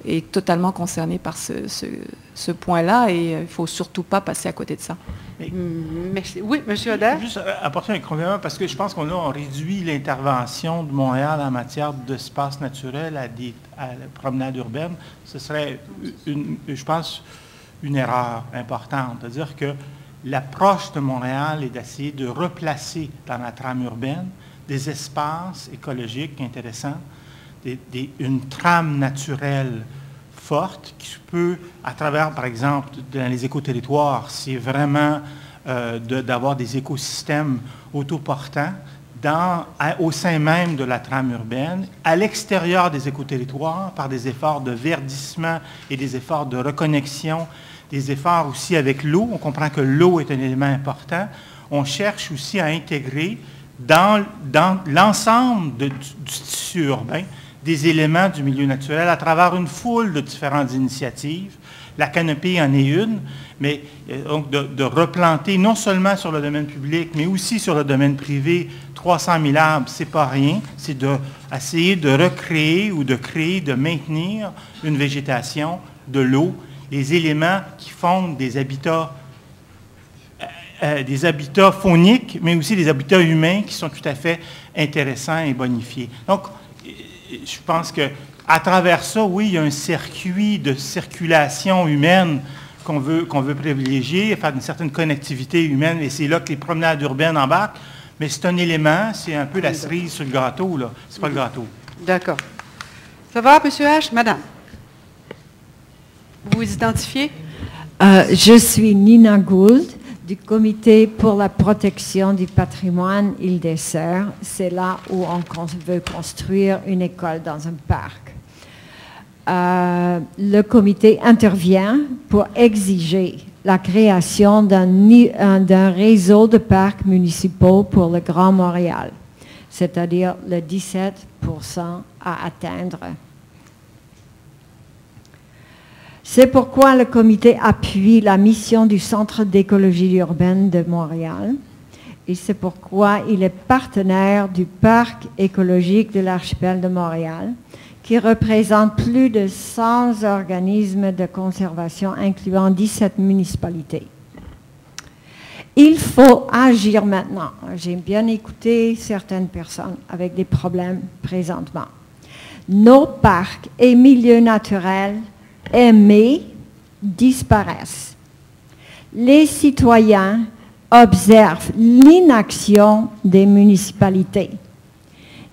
O: est totalement concernée par ce point-là et il ne faut surtout pas passer à côté de ça.
A: Merci. Oui, M. Hodor.
M: Juste apporter un complément parce que je pense qu'on a réduit l'intervention de Montréal en matière d'espace naturel à la promenade urbaine. Ce serait, je pense, une erreur importante. C'est-à-dire que l'approche de Montréal est d'essayer de replacer dans la trame urbaine des espaces écologiques intéressants, une trame naturelle forte qui peut, à travers, par exemple, dans les écoterritoires, c'est vraiment d'avoir des écosystèmes autoportants au sein même de la trame urbaine, à l'extérieur des écoterritoires, par des efforts de verdissement et des efforts de reconnexion, des efforts aussi avec l'eau. On comprend que l'eau est un élément important. On cherche aussi à intégrer dans l'ensemble du tissu urbain des éléments du milieu naturel à travers une foule de différentes initiatives. La canopée en est une, mais donc de replanter non seulement sur le domaine public, mais aussi sur le domaine privé, 300 000 arbres, c'est pas rien. C'est d'essayer de recréer ou de créer, de maintenir une végétation, de l'eau, les éléments qui fondent des habitats fauniques, mais aussi des habitats humains qui sont tout à fait intéressants et bonifiés. Donc, je pense qu'à travers ça, oui, il y a un circuit de circulation humaine qu'on veut privilégier, faire une certaine connectivité humaine, et c'est là que les promenades urbaines embarquent. Mais c'est un élément, c'est un peu la cerise sur le gâteau, là. C'est pas le gâteau.
A: D'accord. Ça va, M. H? Madame? Vous vous identifiez?
P: Je suis Nina Gould, du Comité pour la protection du patrimoine Île-des-Sœurs. C'est là où on veut construire une école dans un parc. Le comité intervient pour exiger la création d'un réseau de parcs municipaux pour le Grand Montréal, c'est-à-dire le 17% à atteindre. C'est pourquoi le comité appuie la mission du Centre d'écologie urbaine de Montréal et c'est pourquoi il est partenaire du Parc écologique de l'archipel de Montréal, qui représente plus de 100 organismes de conservation, incluant 17 municipalités. Il faut agir maintenant. J'ai bien écouté certaines personnes avec des problèmes présentement. Nos parcs et milieux naturels aimés disparaissent. Les citoyens observent l'inaction des municipalités.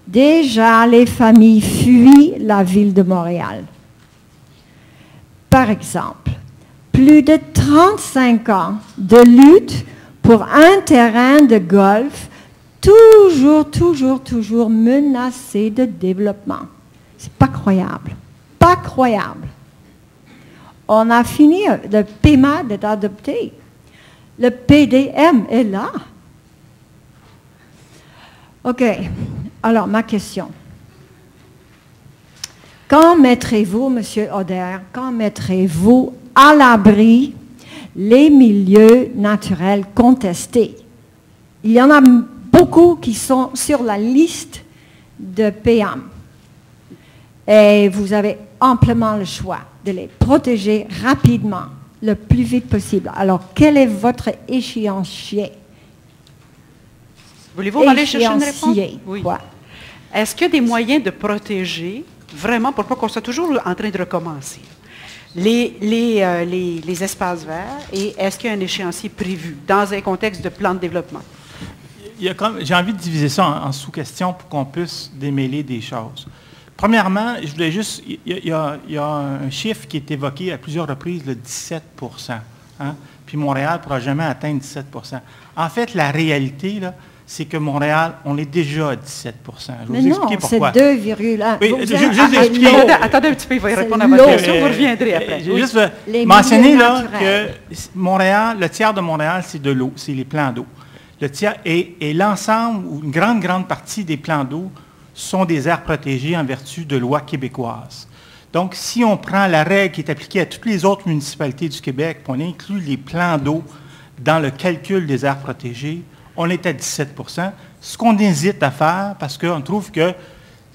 P: Déjà, les familles fuient la ville de Montréal. Par exemple, plus de 35 ans de lutte pour un terrain de golf toujours menacé de développement. C'est pas croyable. Pas croyable. On a fini, le PEMAD est adopté. Le PDM est là. OK. Alors, ma question. Quand mettrez-vous, M. Oder, quand mettrez-vous à l'abri les milieux naturels contestés? Il y en a beaucoup qui sont sur la liste de PM. Et vous avez amplement le choix de les protéger rapidement, le plus vite possible. Alors, quel est votre échéancier?
A: Voulez-vous aller chercher une réponse? Oui. Est-ce qu'il y a des moyens de protéger, vraiment, pour pas qu'on soit toujours en train de recommencer, les espaces verts, et est-ce qu'il y a un échéancier prévu dans un contexte de plan de développement?
M: J'ai envie de diviser ça en sous-questions pour qu'on puisse démêler des choses. Premièrement, je voulais juste, il y a un chiffre qui est évoqué à plusieurs reprises, le 17 hein? Puis Montréal ne pourra jamais atteindre 17 En fait, la réalité, là, c'est que Montréal, on est déjà à 17 Je vais vous expliquer pourquoi.
P: C'est 2,1.
M: Oui, juste expliquer.
A: Attendez un petit peu, il va répondre à votre question, vous reviendrez après.
M: Je vais juste mentionner là, que Montréal, le tiers de Montréal, c'est de l'eau, c'est les plans d'eau. Le tiers et l'ensemble, ou une grande partie des plans d'eau sont des aires protégées en vertu de lois québécoises. Donc, si on prend la règle qui est appliquée à toutes les autres municipalités du Québec, puis on inclut les plans d'eau dans le calcul des aires protégées, on est à 17 ce qu'on hésite à faire parce qu'on trouve que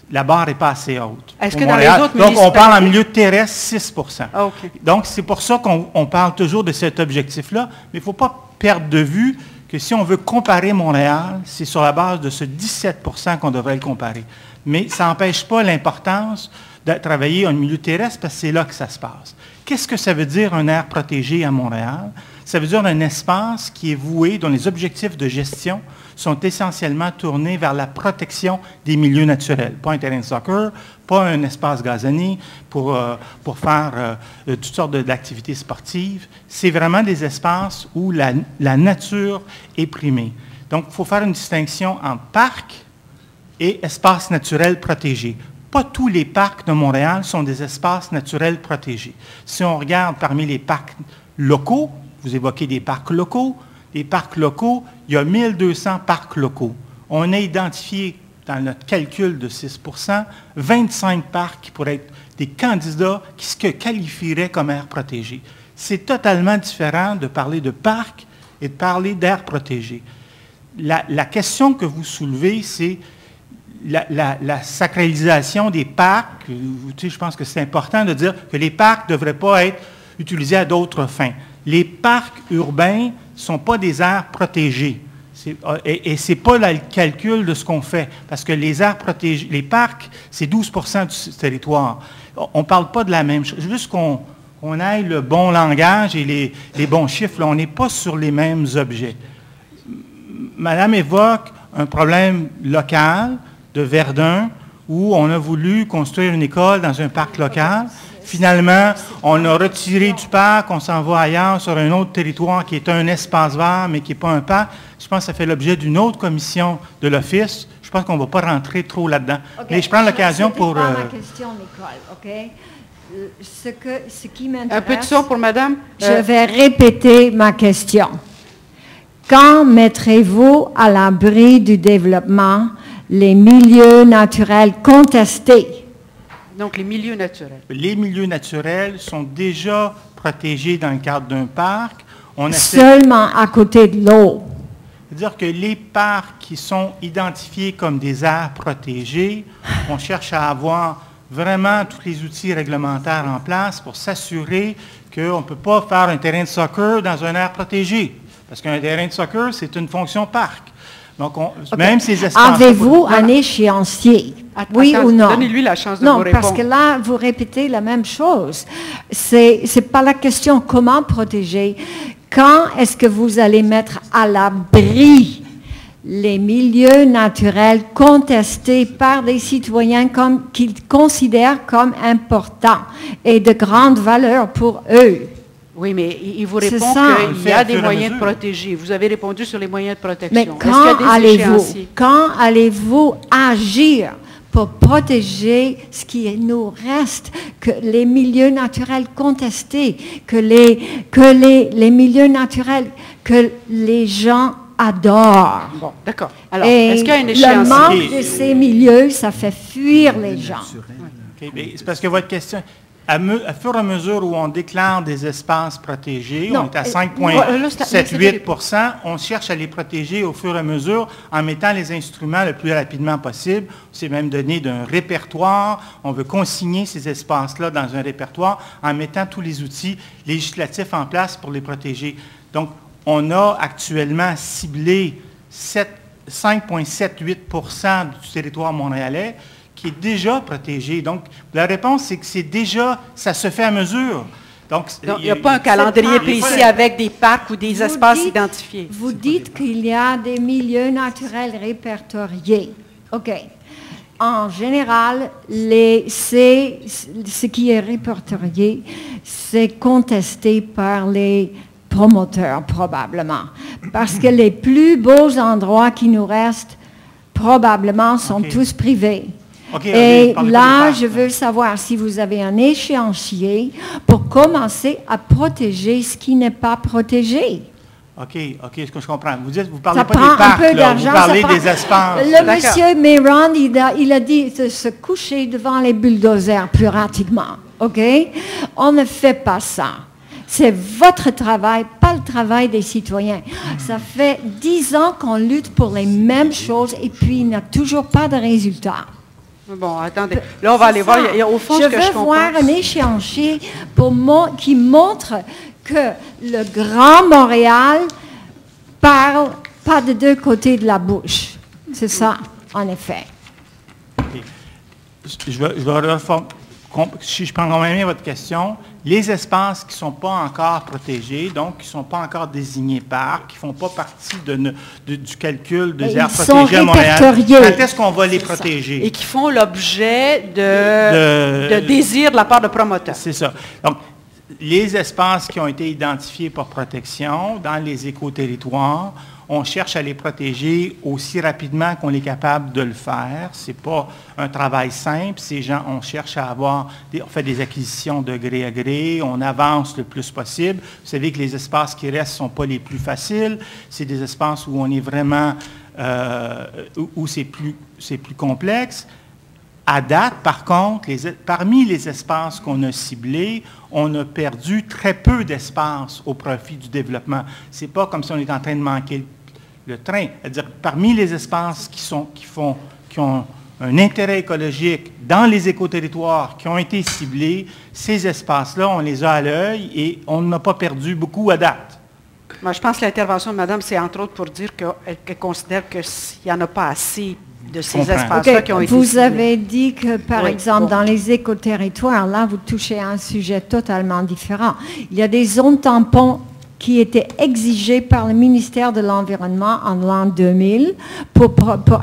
M: la barre n'est pas assez haute.
A: Est-ce que dans les autres
M: donc, on parle en milieu terrestre 6
A: Okay.
M: Donc, c'est pour ça qu'on parle toujours de cet objectif-là, mais il ne faut pas perdre de vue que si on veut comparer Montréal, c'est sur la base de ce 17 qu'on devrait le comparer. Mais ça n'empêche pas l'importance de travailler en milieu terrestre parce que c'est là que ça se passe. Qu'est-ce que ça veut dire un aire protégée à Montréal? Ça veut dire un espace qui est voué, dont les objectifs de gestion sont essentiellement tournés vers la protection des milieux naturels. Pas un terrain de soccer, pas un espace gazonné pour faire toutes sortes d'activités sportives. C'est vraiment des espaces où la nature est primée. Donc, il faut faire une distinction entre parc et espaces naturels protégés. Pas tous les parcs de Montréal sont des espaces naturels protégés. Si on regarde parmi les parcs locaux, vous évoquez des parcs locaux, les parcs locaux, il y a 1200 parcs locaux. On a identifié, dans notre calcul de 6 25 parcs qui pourraient être des candidats qui se qualifieraient comme aires protégées. C'est totalement différent de parler de parcs et de parler d'aires protégées. La question que vous soulevez, c'est la sacralisation des parcs. Tu sais, je pense que c'est important de dire que les parcs ne devraient pas être utilisés à d'autres fins. Les parcs urbains ne sont pas des aires protégées. Et ce n'est pas le calcul de ce qu'on fait, parce que les aires protégées, les parcs, c'est 12 du territoire. On ne parle pas de la même chose. Juste qu'on ait le bon langage et les bons chiffres, là, on n'est pas sur les mêmes objets. Madame évoque un problème local de Verdun, où on a voulu construire une école dans un parc local. Finalement, on a retiré du parc, on s'en va ailleurs sur un autre territoire qui est un espace vert, mais qui n'est pas un parc. Je pense que ça fait l'objet d'une autre commission de l'Office. Je pense qu'on ne va pas rentrer trop là-dedans. Okay. Mais je prends l'occasion pour...
P: ma question, Nicole, OK? Ce qui m'intéresse...
A: Un peu de son pour madame.
P: Je vais répéter ma question. Quand mettrez-vous à l'abri du développement les milieux naturels contestés?
A: Donc, les milieux naturels.
M: Les milieux naturels sont déjà protégés dans le cadre d'un parc.
P: Seulement à côté de l'eau.
M: C'est-à-dire que les parcs qui sont identifiés comme des aires protégées, on cherche à avoir vraiment tous les outils réglementaires en place pour s'assurer qu'on ne peut pas faire un terrain de soccer dans une aire protégée. Parce qu'un terrain de soccer, c'est une fonction parc. Donc, même ces espaces...
P: Avez-vous un échéancier? Oui ou non?
A: Donnez-lui la chance de vous répondre.
P: Non, parce que là, vous répétez la même chose. C'est pas la question comment protéger. Quand est-ce que vous allez mettre à l'abri les milieux naturels contestés par des citoyens qu'ils considèrent comme importants et de grande valeur pour eux?
A: Oui, mais il vous répond qu'il y a des moyens de protéger. Vous avez répondu sur les moyens de protection.
P: Mais quand allez-vous agir pour protéger ce qui nous reste, que les milieux naturels contestés, que les milieux naturels que les gens adorent?
A: Bon, d'accord. Alors, est-ce qu'il y a une échéancier?
P: Le manque de ces milieux, ça fait fuir les gens.
M: Okay, c'est parce que votre question... À fur et à mesure où on déclare des espaces protégés, on est à 5,78 %, on cherche à les protéger au fur et à mesure en mettant les instruments le plus rapidement possible. On s'est même donné d'un répertoire. On veut consigner ces espaces-là dans un répertoire en mettant tous les outils législatifs en place pour les protéger. Donc, on a actuellement ciblé 5,78 % du territoire montréalais qui est déjà protégé. Donc, la réponse, c'est que c'est déjà, ça se fait à mesure. Donc,
A: il n'y a pas un calendrier précis avec des parcs ou des espaces identifiés.
P: Vous dites qu'il y a des milieux naturels répertoriés. OK. En général, ce qui est répertorié, c'est contesté par les promoteurs, probablement. Parce que les plus beaux endroits qui nous restent, probablement, sont tous privés. Et là, je veux savoir si vous avez un échéancier pour commencer à protéger ce qui n'est pas protégé.
M: OK, ce que je comprends. Vous parlez pas des parcs, là, vous parlez des espaces.
P: Le monsieur Méron, il a dit de se coucher devant les bulldozers plus rapidement. OK? On ne fait pas ça. C'est votre travail, pas le travail des citoyens. Ça fait 10 ans qu'on lutte pour les mêmes choses et puis il n'y a toujours pas de résultat.
A: Bon, attendez. Là, on va aller voir. Au fond,
P: je veux voir un échéancier qui montre que le Grand Montréal parle pas de deux côtés de la bouche. C'est ça, en effet.
M: Okay. Je vais si je prends bien votre question, les espaces qui ne sont pas encore protégés, donc qui ne sont pas encore désignés parcs, qui ne font pas partie du calcul des aires protégées à Montréal, quand est-ce qu'on va les protéger?
A: Et qui font l'objet de désir de la part de promoteurs.
M: C'est ça. Donc, les espaces qui ont été identifiés pour protection dans les écoterritoires, on cherche à les protéger aussi rapidement qu'on est capable de le faire. Ce n'est pas un travail simple. Ces gens, on cherche à on fait des acquisitions de gré à gré, on avance le plus possible. Vous savez que les espaces qui restent ne sont pas les plus faciles. C'est des espaces où on est vraiment, où c'est plus complexe. À date, par contre, parmi les espaces qu'on a ciblés, on a perdu très peu d'espace au profit du développement. Ce n'est pas comme si on est en train de manquer le train. C'est-à-dire, parmi les espaces qui ont un intérêt écologique dans les écoterritoires qui ont été ciblés, ces espaces-là, on les a à l'œil et on n'a pas perdu beaucoup à date.
A: Moi, je pense que l'intervention de Madame, c'est entre autres pour dire qu'elle considère qu'il n'y en a pas assez de ces espaces-là qui ont été
P: Vous
A: ciblés.
P: avez dit que, par exemple, dans les écoterritoires, là, vous touchez à un sujet totalement différent. Il y a des zones tampons qui étaient exigées par le ministère de l'Environnement en l'an 2000 pour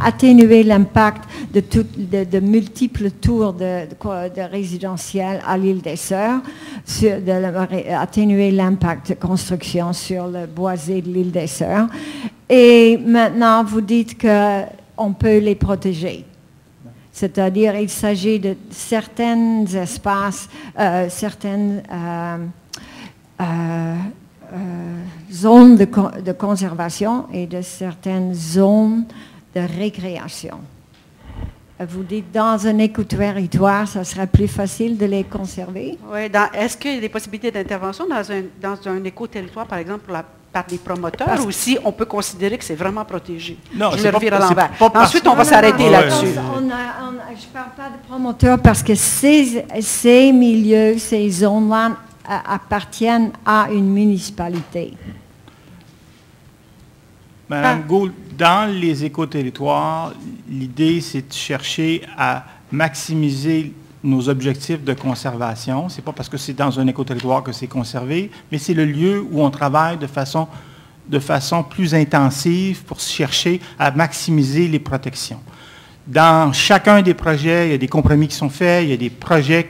P: atténuer l'impact de multiples tours de résidentiels à l'île des Sœurs, atténuer l'impact de construction sur le boisé de l'île des Sœurs. Et maintenant, vous dites qu'on peut les protéger. C'est-à-dire, il s'agit de certains espaces, certaines zones de conservation et de certaines zones de récréation. Vous dites, dans un écoterritoire, ça serait plus facile de les conserver?
A: Oui. Est-ce qu'il y a des possibilités d'intervention dans un écoterritoire, par exemple, par des promoteurs, ou si on peut considérer que c'est vraiment protégé?
M: Non,
A: je le revire à l'envers.
M: Ensuite,
A: on va s'arrêter là-dessus.
P: Je ne parle pas de promoteurs parce que ces milieux, ces zones-là appartiennent à une municipalité.
M: Madame Gould, dans les écoterritoires, l'idée, c'est de chercher à maximiser nos objectifs de conservation. Ce n'est pas parce que c'est dans un écoterritoire que c'est conservé, mais c'est le lieu où on travaille de façon plus intensive pour chercher à maximiser les protections. Dans chacun des projets, il y a des compromis qui sont faits, il y a des projets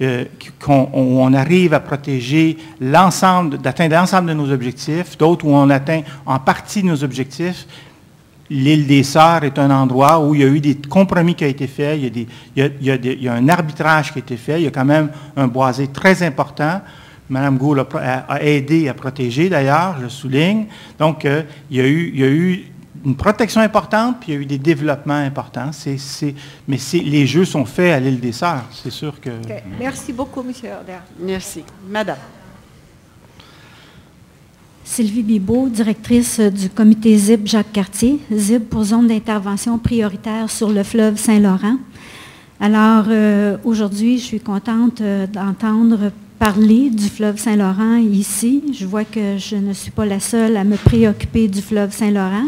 M: où on arrive à protéger d'atteindre l'ensemble de nos objectifs, d'autres où on atteint en partie nos objectifs. L'île des Sœurs est un endroit où il y a eu des compromis qui ont été faits, il y a un arbitrage qui a été fait, il y a quand même un boisé très important. Mme Gould a aidé à protéger, d'ailleurs, je souligne. Donc, il y a eu une protection importante, puis il y a eu des développements importants. Mais les jeux sont faits à l'île des Sœurs, c'est sûr que...
P: Okay. Merci beaucoup, M. Herder.
A: Merci. Madame.
Q: Sylvie Bibeau, directrice du comité ZIB Jacques-Cartier, ZIB pour zone d'intervention prioritaire sur le fleuve Saint-Laurent. Alors, aujourd'hui, je suis contente d'entendre parler du fleuve Saint-Laurent ici. Je vois que je ne suis pas la seule à me préoccuper du fleuve Saint-Laurent,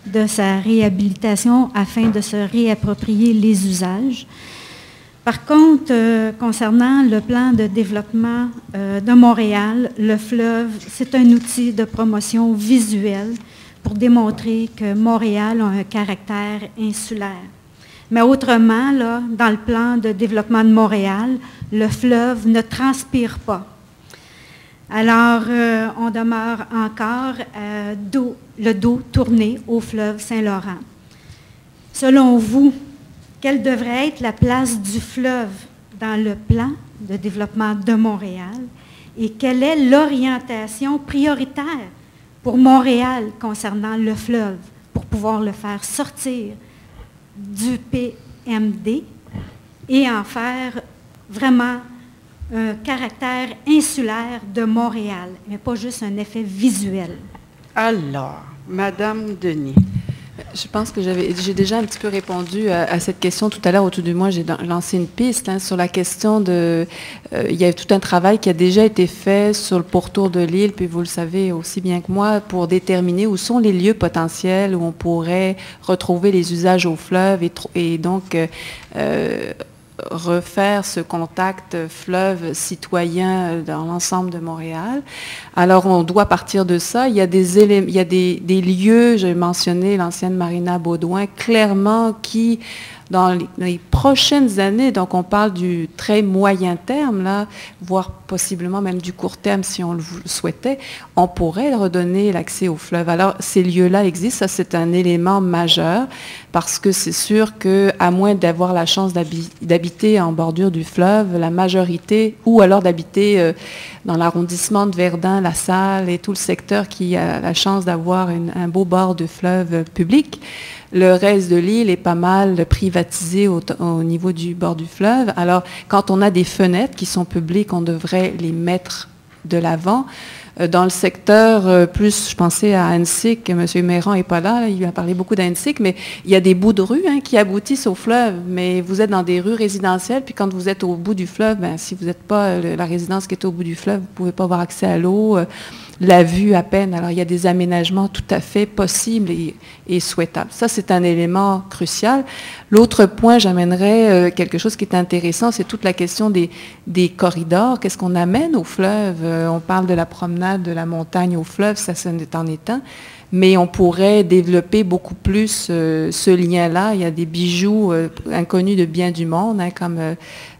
Q: de sa réhabilitation afin de se réapproprier les usages. Par contre, concernant le plan de développement de Montréal, le fleuve, c'est un outil de promotion visuelle pour démontrer que Montréal a un caractère insulaire. Mais autrement, là, dans le plan de développement de Montréal, le fleuve ne transpire pas. Alors, on demeure encore le dos tourné au fleuve Saint-Laurent. Selon vous, quelle devrait être la place du fleuve dans le plan de développement de Montréal et quelle est l'orientation prioritaire pour Montréal concernant le fleuve pour pouvoir le faire sortir du PMD et en faire vraiment un caractère insulaire de Montréal, mais pas juste un effet visuel.
A: Alors, Madame Denis.
O: Je pense que j'ai déjà un petit peu répondu à cette question tout à l'heure. Autour de moi, j'ai lancé une piste sur la question de... il y a tout un travail qui a déjà été fait sur le pourtour de l'île, puis vous le savez aussi bien que moi, pour déterminer où sont les lieux potentiels où on pourrait retrouver les usages au fleuve et donc refaire ce contact fleuve citoyen dans l'ensemble de Montréal. Alors, on doit partir de ça. Il y a des lieux, j'ai mentionné l'ancienne Marina Baudouin, clairement qui, dans les prochaines années, donc on parle du très moyen terme, là, voire possiblement même du court terme si on le souhaitait, on pourrait redonner l'accès au fleuve. Alors, ces lieux-là existent, ça c'est un élément majeur, parce que c'est sûr qu'à moins d'avoir la chance d'habiter en bordure du fleuve, la majorité, ou alors d'habiter dans l'arrondissement de Verdun, La Salle et tout le secteur qui a la chance d'avoir un beau bord de fleuve public, le reste de l'île est pas mal privatisé au niveau du bord du fleuve. Alors, quand on a des fenêtres qui sont publiques, on devrait les mettre de l'avant. Dans le secteur, plus je pensais à Annecy, M. Méran n'est pas là, il a parlé beaucoup d'Annecy, mais il y a des bouts de rue qui aboutissent au fleuve, mais vous êtes dans des rues résidentielles, puis quand vous êtes au bout du fleuve, si vous n'êtes pas la résidence qui est au bout du fleuve, vous ne pouvez pas avoir accès à l'eau, la vue à peine. Alors il y a des aménagements tout à fait possibles et souhaitables. Ça, c'est un élément crucial. L'autre point, j'amènerais quelque chose qui est intéressant, c'est toute la question des corridors. Qu'est-ce qu'on amène au fleuve? On parle de la promenade de la montagne au fleuve, ça en est un. Mais on pourrait développer beaucoup plus ce lien-là. Il y a des bijoux inconnus de bien du monde, comme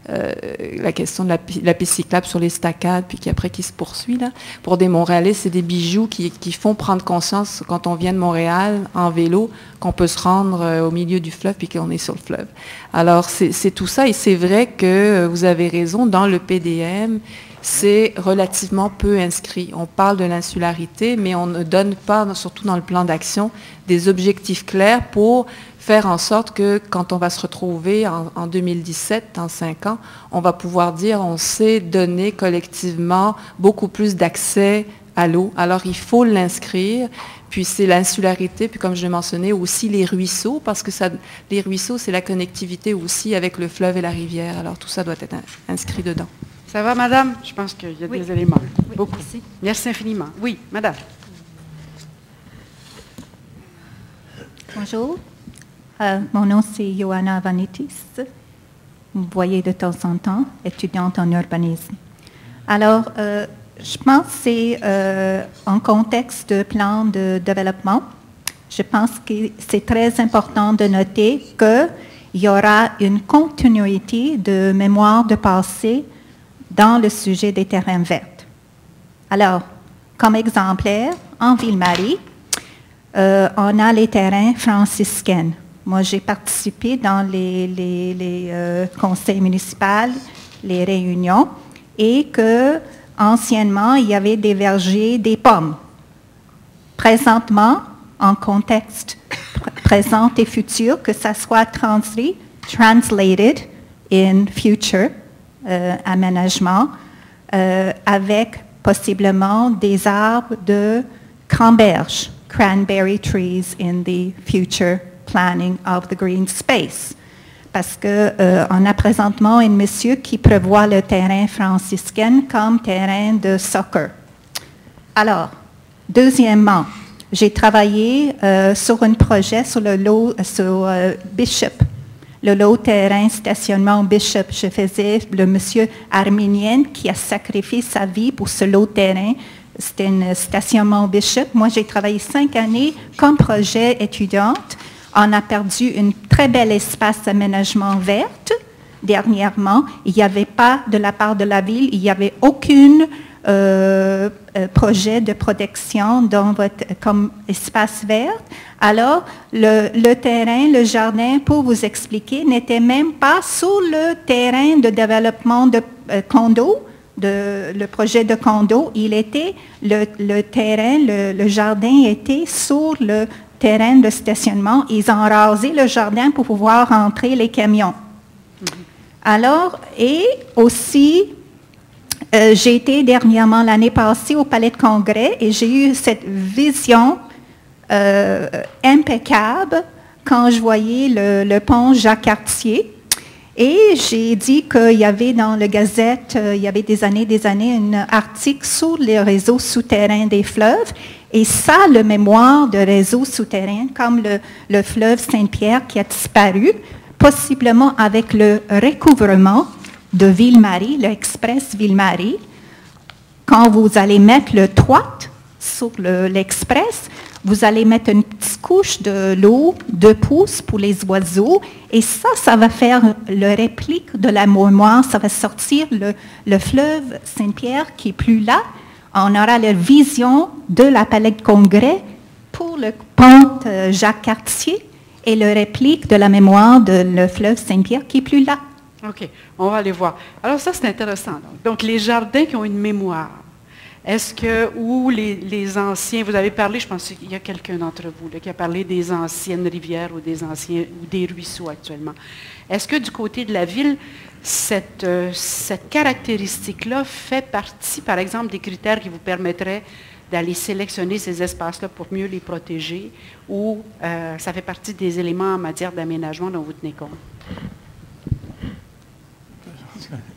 O: la question de la piste cyclable sur les staccades, puis qui se poursuit. Là. Pour des Montréalais, c'est des bijoux qui font prendre conscience, quand on vient de Montréal en vélo, qu'on peut se rendre au milieu du fleuve, puis qu'on est sur le fleuve. Alors, c'est tout ça, et c'est vrai que vous avez raison, dans le PDM, c'est relativement peu inscrit. On parle de l'insularité, mais on ne donne pas, surtout dans le plan d'action, des objectifs clairs pour faire en sorte que quand on va se retrouver en 2017, dans 5 ans, on va pouvoir dire on s'est donné collectivement beaucoup plus d'accès à l'eau. Alors, il faut l'inscrire. Puis c'est l'insularité, puis comme je l'ai mentionné, aussi les ruisseaux, parce que les ruisseaux, c'est la connectivité aussi avec le fleuve et la rivière. Alors, tout ça doit être inscrit dedans.
A: Ça va, madame? Je pense qu'il y a des éléments.
Q: Oui,
A: beaucoup.
Q: Merci.
A: Merci infiniment. Oui, madame.
R: Bonjour. Mon nom, c'est Johanna Vanitis. Vous me voyez de temps en temps, étudiante en urbanisme. Alors, je pense que c'est en contexte de plan de développement. Je pense que c'est très important de noter qu'il y aura une continuité de mémoire de passé dans le sujet des terrains verts. Alors, comme exemplaire, en Ville-Marie, on a les terrains franciscains. Moi, j'ai participé dans les conseils municipaux, les réunions, et que anciennement, il y avait des vergers, des pommes. Présentement, en contexte présent et futur, que ça soit translated in future, aménagement, avec possiblement des arbres de cranberge, cranberry trees in the future planning of the green space. Parce qu'on a présentement un monsieur qui prévoit le terrain franciscain comme terrain de soccer. Alors, deuxièmement, j'ai travaillé sur un projet sur le lot, sur Bishop, le lot terrain stationnement Bishop. Je faisais le monsieur arménien qui a sacrifié sa vie pour ce lot terrain. C'était un stationnement Bishop. Moi, j'ai travaillé 5 années comme projet étudiante. On a perdu un très bel espace d'aménagement vert. Dernièrement, il n'y avait pas, de la part de la ville, il n'y avait aucun projet de protection comme espace vert. Alors, le terrain, le jardin, pour vous expliquer, n'était même pas sur le terrain de développement de condos, le projet de condo. Il était, le terrain, le jardin était sur le terrain de stationnement. Ils ont rasé le jardin pour pouvoir rentrer les camions. Alors, et aussi, j'ai été dernièrement l'année passée au Palais de Congrès et j'ai eu cette vision impeccable quand je voyais le pont Jacques-Cartier. Et j'ai dit qu'il y avait dans la Gazette, il y avait des années, un article sur les réseaux souterrains des fleuves. Et ça, le mémoire de réseaux souterrains, comme le fleuve Saint-Pierre qui a disparu, possiblement avec le recouvrement de Ville-Marie, le Express Ville-Marie, quand vous allez mettre le toit sur l'Express, vous allez mettre une petite couche de l'eau, 2 pouces pour les oiseaux, et ça va faire le réplique de la mémoire, ça va sortir le fleuve Saint-Pierre qui est plus là. On aura la vision de la Palais de Congrès pour le pont Jacques-Cartier et le réplique de la mémoire de le fleuve Saint-Pierre qui est plus là.
A: OK, on va aller voir. Alors ça, c'est intéressant. Donc, les jardins qui ont une mémoire. Est-ce que, ou les anciens, vous avez parlé, je pense qu'il y a quelqu'un d'entre vous là, qui a parlé des anciennes rivières ou des ruisseaux actuellement. Est-ce que du côté de la ville, cette caractéristique-là fait partie, par exemple, des critères qui vous permettraient d'aller sélectionner ces espaces-là pour mieux les protéger, ou ça fait partie des éléments en matière d'aménagement dont vous tenez compte?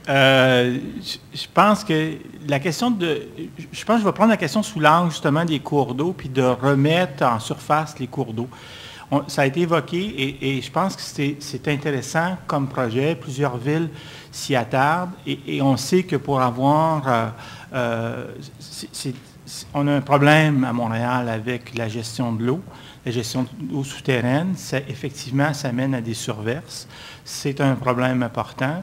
M: Je pense que la question je pense que je vais prendre la question sous l'angle justement des cours d'eau, puis de remettre en surface les cours d'eau. Ça a été évoqué et je pense que c'est intéressant comme projet. Plusieurs villes s'y attardent et on sait que pour avoir... on a un problème à Montréal avec la gestion de l'eau, la gestion de l'eau souterraine. Effectivement, ça mène à des surverses. C'est un problème important.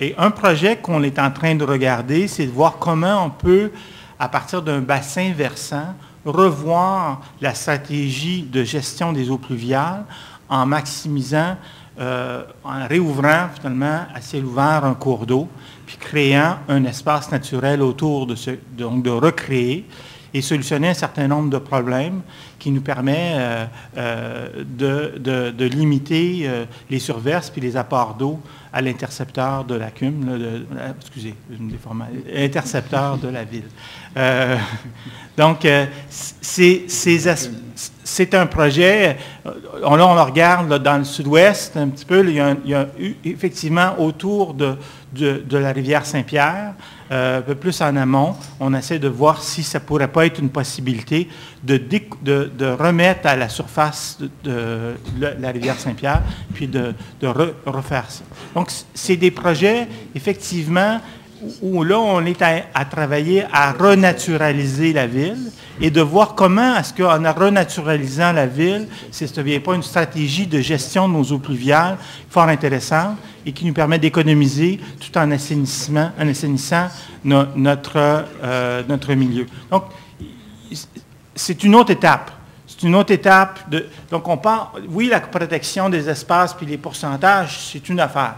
M: Et un projet qu'on est en train de regarder, c'est de voir comment on peut, à partir d'un bassin versant, revoir la stratégie de gestion des eaux pluviales en maximisant, en réouvrant finalement à ciel ouvert un cours d'eau, puis créant un espace naturel autour de donc de recréer et solutionner un certain nombre de problèmes qui nous permet de limiter les surverses puis les apports d'eau à l'intercepteur de la CUM, excusez, l'intercepteur de la ville. Donc, c'est un projet, là on le regarde là, dans le sud-ouest un petit peu, il y a effectivement autour de la rivière Saint-Pierre, un peu plus en amont, on essaie de voir si ça ne pourrait pas être une possibilité de remettre à la surface de la rivière Saint-Pierre, puis de refaire ça. Donc, c'est des projets, effectivement, où là, on est à travailler à renaturaliser la ville et de voir comment est-ce qu'en renaturalisant la ville, ça ne devient pas une stratégie de gestion de nos eaux pluviales fort intéressante et qui nous permet d'économiser tout en assainissant notre milieu. Donc, c'est une autre étape. C'est une autre étape. Donc, on parle, oui, la protection des espaces puis les pourcentages, c'est une affaire.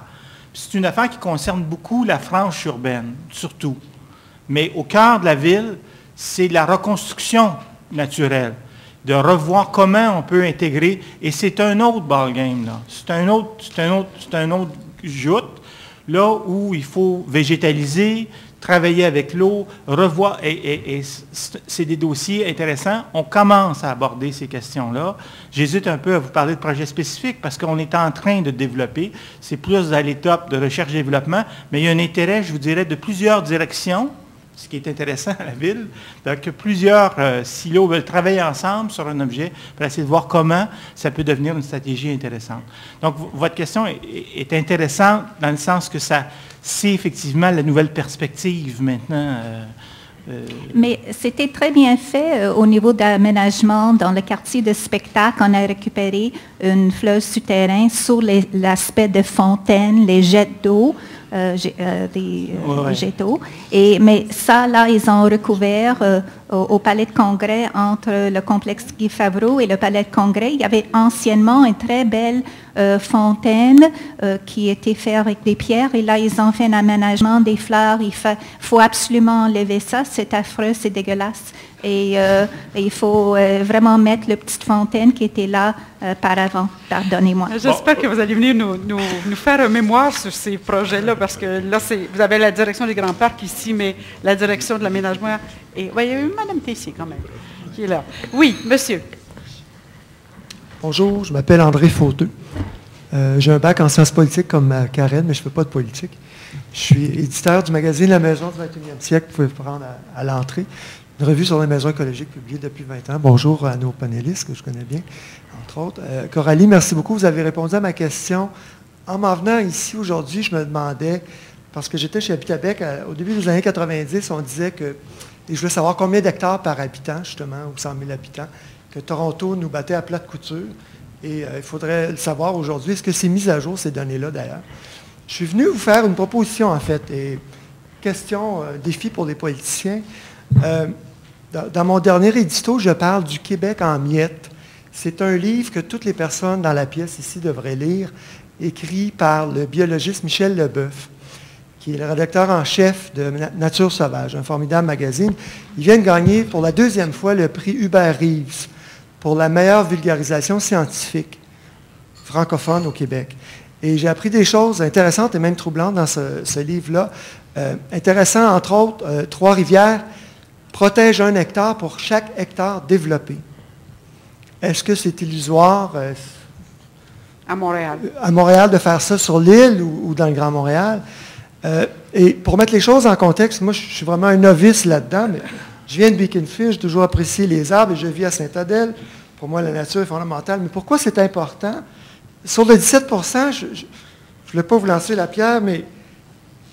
M: C'est une affaire qui concerne beaucoup la frange urbaine, surtout. Mais au cœur de la ville, c'est la reconstruction naturelle, de revoir comment on peut intégrer, et c'est un autre ballgame, là. C'est un autre joute, là où il faut végétaliser, travailler avec l'eau, revoir, et c'est des dossiers intéressants. On commence à aborder ces questions-là. J'hésite un peu à vous parler de projets spécifiques parce qu'on est en train de développer. C'est plus à l'étape de recherche-développement, mais il y a un intérêt, je vous dirais, de plusieurs directions, ce qui est intéressant à la ville, que plusieurs silos veulent travailler ensemble sur un objet pour essayer de voir comment ça peut devenir une stratégie intéressante. Donc, votre question est intéressante dans le sens que c'est effectivement la nouvelle perspective maintenant.
R: Mais c'était très bien fait au niveau d'aménagement dans le quartier de spectacle. On a récupéré une fleuve souterraine sur l'aspect de fontaines, les jets d'eau. Jets d'eau. Mais ça, là, ils ont recouvert au Palais de Congrès, entre le complexe Guy Favreau et le Palais de Congrès. Il y avait anciennement une très belle fontaine qui était faite avec des pierres. Et là, ils ont fait un aménagement des fleurs. Il faut absolument enlever ça. C'est affreux, c'est dégueulasse. Et il faut vraiment mettre la petite fontaine qui était là par avant. Pardonnez-moi.
A: J'espère que vous allez venir nous faire un mémoire sur ces projets-là, parce que là, vous avez la direction des grands parcs ici, mais la direction de l'aménagement. Et il y a eu Mme Tessier quand même, qui est là. Oui, monsieur.
S: Bonjour, je m'appelle André Fauteux. J'ai un bac en sciences politiques comme Karen, mais je ne fais pas de politique. Je suis éditeur du magazine La Maison du 21e siècle, vous pouvez prendre à l'entrée. une revue sur les maisons écologiques publiée depuis 20 ans. Bonjour à nos panélistes que je connais bien, entre autres. Coralie, merci beaucoup. Vous avez répondu à ma question. En m'en venant ici aujourd'hui, je me demandais, parce que j'étais chez Habitabec, au début des années 90, on disait que, et je voulais savoir combien d'hectares par habitant, justement, ou 100 000 habitants, que Toronto nous battait à plate couture. Et il faudrait le savoir aujourd'hui. Est-ce que c'est mis à jour, ces données-là, d'ailleurs? Je suis venu vous faire une proposition, en fait, et question, défi pour les politiciens. Dans mon dernier édito, je parle du Québec en miettes. C'est un livre que toutes les personnes dans la pièce ici devraient lire, écrit par le biologiste Michel Leboeuf, qui est le rédacteur en chef de Nature sauvage, un formidable magazine. Il vient de gagner pour la 2e fois le prix Hubert Reeves pour la meilleure vulgarisation scientifique francophone au Québec. Et j'ai appris des choses intéressantes et même troublantes dans ce livre-là. Intéressant, entre autres, Trois-Rivières protège 1 hectare pour chaque hectare développé. Est-ce que c'est illusoire
A: à Montréal? À
S: Montréal de faire ça sur l'île ou dans le Grand Montréal? Et pour mettre les choses en contexte, moi je suis vraiment un novice là-dedans, mais je viens de Beaconfield, j'ai toujours apprécié les arbres et je vis à Sainte-Adèle. Pour moi, la nature est fondamentale. Mais pourquoi c'est important? Sur le 17 je ne voulais pas vous lancer la pierre, mais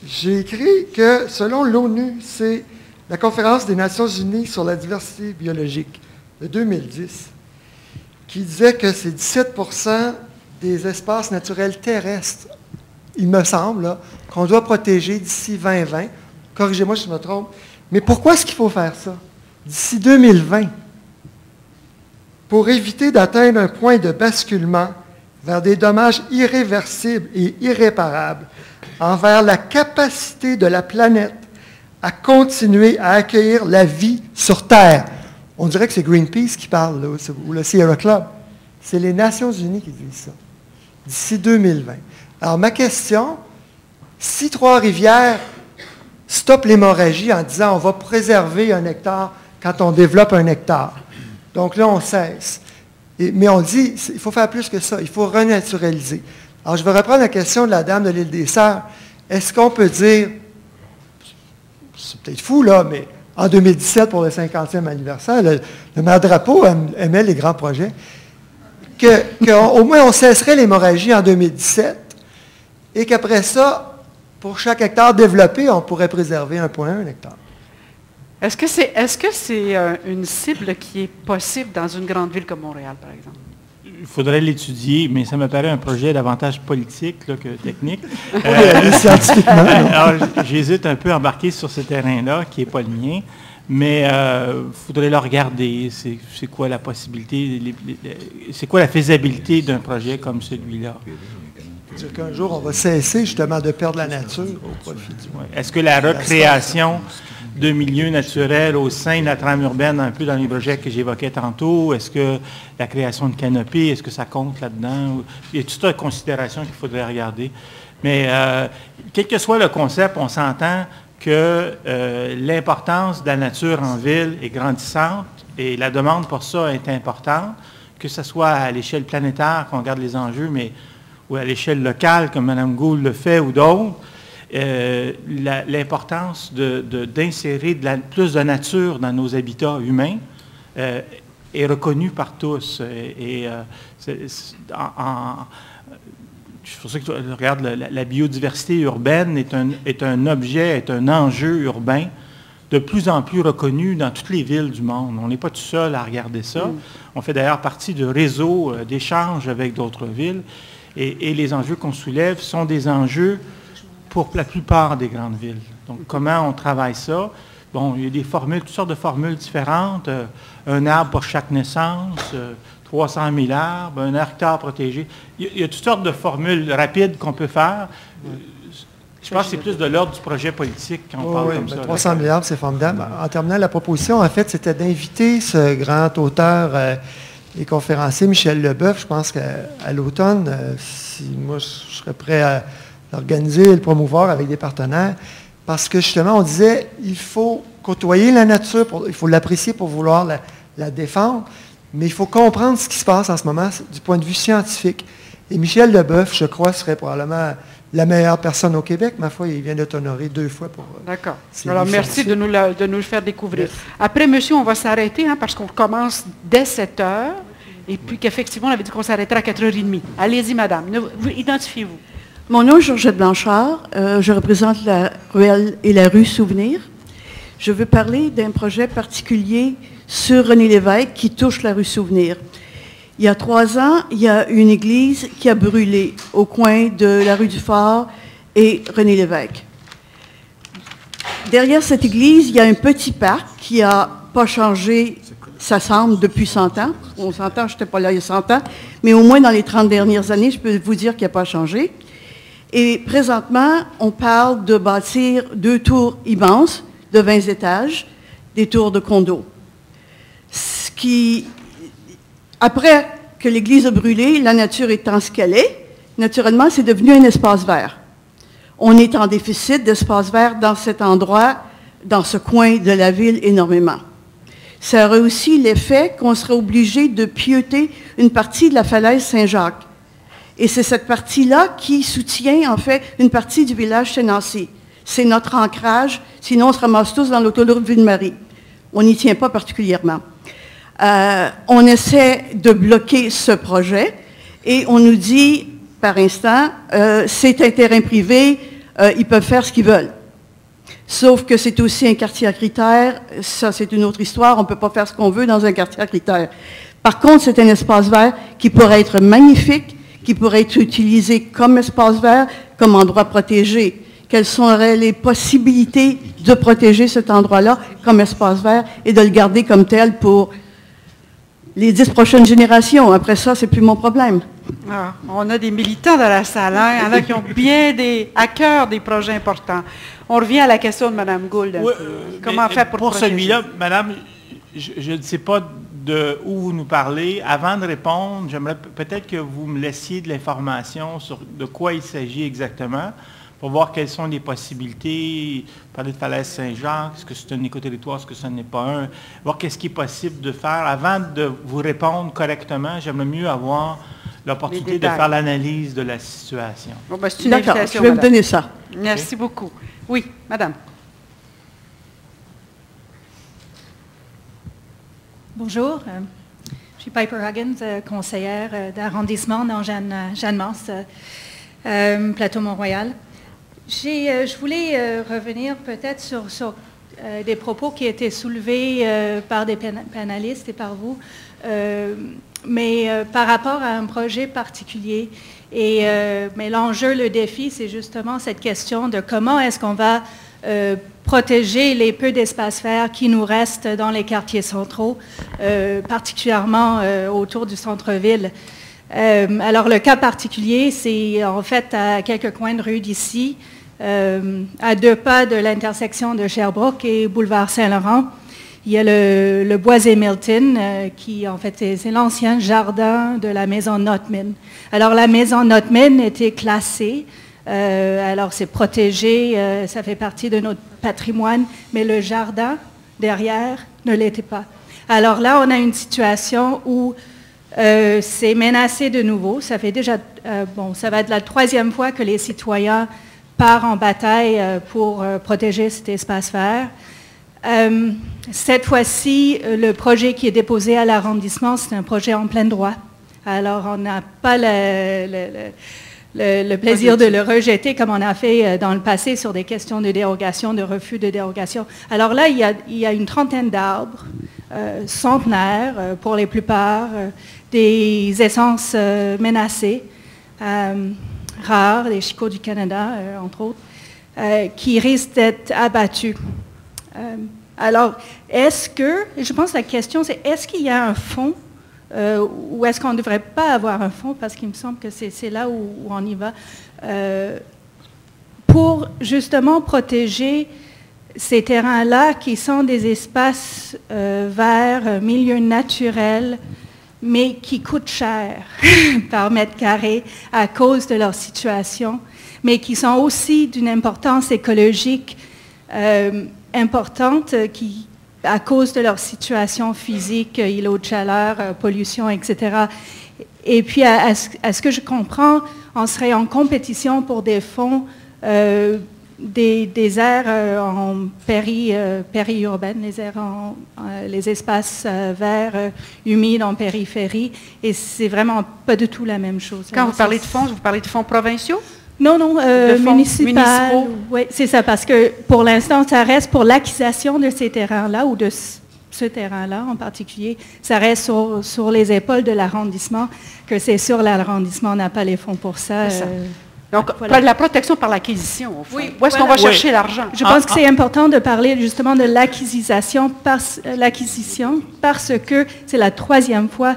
S: j'ai écrit que selon l'ONU, c'est la Conférence des Nations Unies sur la diversité biologique de 2010, qui disait que c'est 17 des espaces naturels terrestres, il me semble, qu'on doit protéger d'ici 2020. Corrigez-moi si je me trompe. Mais pourquoi est-ce qu'il faut faire ça? D'ici 2020, pour éviter d'atteindre un point de basculement vers des dommages irréversibles et irréparables envers la capacité de la planète à continuer à accueillir la vie sur Terre. On dirait que c'est Greenpeace qui parle, là, ou le Sierra Club. C'est les Nations Unies qui disent ça. D'ici 2020. Alors, ma question, si Trois-Rivières stoppe l'hémorragie en disant on va préserver 1 hectare quand on développe 1 hectare, donc là, on cesse. Mais on dit, il faut faire plus que ça, il faut renaturaliser. Alors, je vais reprendre la question de la dame de l'île des Sœurs. Est-ce qu'on peut dire, c'est peut-être fou, là, mais en 2017, pour le 50e anniversaire, le maire Drapeau aimait les grands projets, qu'au moins on cesserait l'hémorragie en 2017 et qu'après ça, pour chaque hectare développé, on pourrait préserver 1,1 hectare.
A: Est-ce que c'est une cible qui est possible dans une grande ville comme Montréal, par exemple?
M: Il faudrait l'étudier, mais ça me paraît un projet davantage politique là, que technique.
S: Scientifiquement.
M: Alors, j'hésite un peu à embarquer sur ce terrain-là, qui n'est pas le mien, mais il faudrait le regarder. C'est quoi la possibilité, c'est quoi la faisabilité d'un projet comme celui-là?
S: C'est-à-dire qu'un jour, on va cesser justement de perdre la nature au profit du monde.
M: Est-ce que la recréation de milieux naturels au sein de la trame urbaine, un peu dans les projets que j'évoquais tantôt, est-ce que la création de canopées, est-ce que ça compte là-dedans? Il y a toutes les considérations qu'il faudrait regarder. Mais quel que soit le concept, on s'entend que l'importance de la nature en ville est grandissante et la demande pour ça est importante, que ce soit à l'échelle planétaire qu'on regarde les enjeux, mais ou à l'échelle locale, comme Mme Gould le fait, ou d'autres, l'importance d'insérer plus de nature dans nos habitats humains est reconnue par tous. C'est pour ça que tu regardes la biodiversité urbaine est un objet, est un enjeu urbain de plus en plus reconnu dans toutes les villes du monde. On n'est pas tout seul à regarder ça. On fait d'ailleurs partie de réseaux d'échanges avec d'autres villes. Et les enjeux qu'on soulève sont des enjeux pour la plupart des grandes villes. Donc, comment on travaille ça? Bon, il y a des formules, toutes sortes de formules différentes. Un arbre pour chaque naissance, 300 000 arbres, un hectare protégé. Il y a toutes sortes de formules rapides qu'on peut faire. Je pense que c'est plus de l'ordre du projet politique quand on parle comme ça.
S: 300 000 arbres, c'est formidable. En terminant, la proposition, en fait, c'était d'inviter ce grand auteur et conférencier Michel Leboeuf. Je pense qu'à l'automne, si moi je serais prêt à l'organiser et le promouvoir avec des partenaires, parce que justement, on disait, il faut côtoyer la nature, il faut l'apprécier pour vouloir la défendre, mais il faut comprendre ce qui se passe en ce moment du point de vue scientifique. Et Michel Leboeuf, je crois, serait probablement la meilleure personne au Québec. Ma foi, il vient d'être honoré 2 fois pour...
A: D'accord. Alors, merci de nous le faire découvrir. Après, monsieur, on va s'arrêter parce qu'on commence dès 7 heures. Et puis qu'effectivement, on avait dit qu'on s'arrêterait à 4h30. Allez-y, madame. Identifiez-vous.
T: Mon nom est Georgette Blanchard. Je représente la ruelle et la rue Souvenir. Je veux parler d'un projet particulier sur René Lévesque qui touche la rue Souvenir. Il y a 3 ans, il y a une église qui a brûlé au coin de la rue du Fort et René Lévesque. Derrière cette église, il y a un petit parc qui n'a pas changé, ça semble, depuis 100 ans. On s'entend, je n'étais pas là il y a 100 ans, mais au moins dans les 30 dernières années, je peux vous dire qu'il n'a pas changé. Et présentement, on parle de bâtir 2 tours immenses de 20 étages, des tours de condos. Ce qui... Après que l'église a brûlé, la nature étant ce qu'elle est, naturellement, c'est devenu un espace vert. On est en déficit d'espace vert dans cet endroit, dans ce coin de la ville, énormément. Ça aurait aussi l'effet qu'on serait obligé de pieuter une partie de la falaise Saint-Jacques. Et c'est cette partie-là qui soutient, en fait, une partie du village Sénancier. C'est notre ancrage, sinon on se ramasse tous dans l'autoroute Ville-Marie. On n'y tient pas particulièrement. On essaie de bloquer ce projet et on nous dit, par instant, c'est un terrain privé, ils peuvent faire ce qu'ils veulent. Sauf que c'est aussi un quartier à critères, ça c'est une autre histoire, on ne peut pas faire ce qu'on veut dans un quartier à critères. Par contre, c'est un espace vert qui pourrait être magnifique, qui pourrait être utilisé comme espace vert, comme endroit protégé. Quelles seraient les possibilités de protéger cet endroit-là comme espace vert et de le garder comme tel pour les 10 prochaines générations? Après ça, c'est plus mon problème.
A: Ah, on a des militants dans la salle. Il y en a qui ont bien à cœur des projets importants. On revient à la question de Mme Gould.
M: Oui,
A: comment faire pour
M: celui-là, Madame, je ne sais pas de où vous nous parlez. Avant de répondre, j'aimerais peut-être que vous me laissiez de l'information sur de quoi il s'agit exactement, pour voir quelles sont les possibilités. Parler de falaise Saint-Jacques, est-ce que c'est un écoterritoire, est-ce que ce n'est pas un, voir qu'est-ce qui est possible de faire. Avant de vous répondre correctement, j'aimerais mieux avoir l'opportunité de faire l'analyse de la situation.
A: Bon, ben, c'est une invitation,
T: je vais vous donner ça.
A: Merci beaucoup. Oui, madame.
U: Bonjour, je suis Piper Huggins, conseillère d'arrondissement dans Jeanne-Mance, Plateau-Mont-Royal. Je voulais revenir peut-être sur des propos qui étaient soulevés par des panélistes et par vous, mais par rapport à un projet particulier. Mais l'enjeu, le défi, c'est justement cette question de comment est-ce qu'on va protéger les peu d'espaces verts qui nous restent dans les quartiers centraux, particulièrement autour du centre-ville. Alors, le cas particulier, c'est en fait à quelques coins de rue d'ici, à 2 pas de l'intersection de Sherbrooke et boulevard Saint-Laurent. Il y a le Boisé Milton, qui en fait, c'est l'ancien jardin de la maison Notman. Alors, la maison Notman était classée. Alors, c'est protégé, ça fait partie de notre patrimoine, mais le jardin derrière ne l'était pas. Alors là, on a une situation où c'est menacé de nouveau. Ça fait déjà, ça va être la 3e fois que les citoyens partent en bataille pour protéger cet espace vert. Cette fois-ci, le projet qui est déposé à l'arrondissement, c'est un projet en plein droit. Alors, on n'a pas le plaisir de le rejeter comme on a fait dans le passé sur des questions de dérogation, de refus de dérogation. Alors là, il y a une trentaine d'arbres centenaires pour les plupart, des essences menacées, rares, des chicots du Canada, entre autres, qui risquent d'être abattus. Alors, je pense que la question c'est, est-ce qu'il y a un fonds ou est-ce qu'on ne devrait pas avoir un fonds, parce qu'il me semble que c'est là où on y va, pour justement protéger ces terrains-là qui sont des espaces verts, milieux naturels, mais qui coûtent cher par mètre carré à cause de leur situation, mais qui sont aussi d'une importance écologique importante à cause de leur situation physique, îlots de chaleur, pollution, etc. Et puis, à ce que je comprends, on serait en compétition pour des fonds des aires en périurbaine, les espaces verts humides en périphérie, et c'est vraiment pas du tout la même chose.
A: Quand vous parlez de fonds, vous parlez de fonds provinciaux?
U: Non, non,
A: municipaux.
U: Oui, c'est ça, parce que pour l'instant, ça reste pour l'acquisition de ces terrains-là ou de ce terrain-là en particulier, ça reste sur les épaules de l'arrondissement, que c'est sûr, l'arrondissement n'a pas les fonds pour ça.
A: Donc, voilà. La protection par l'acquisition, au fond.
U: Oui,
A: où est-ce qu'on va chercher l'argent?
U: Je pense que c'est important de parler justement de l'acquisition parce que c'est la 3e fois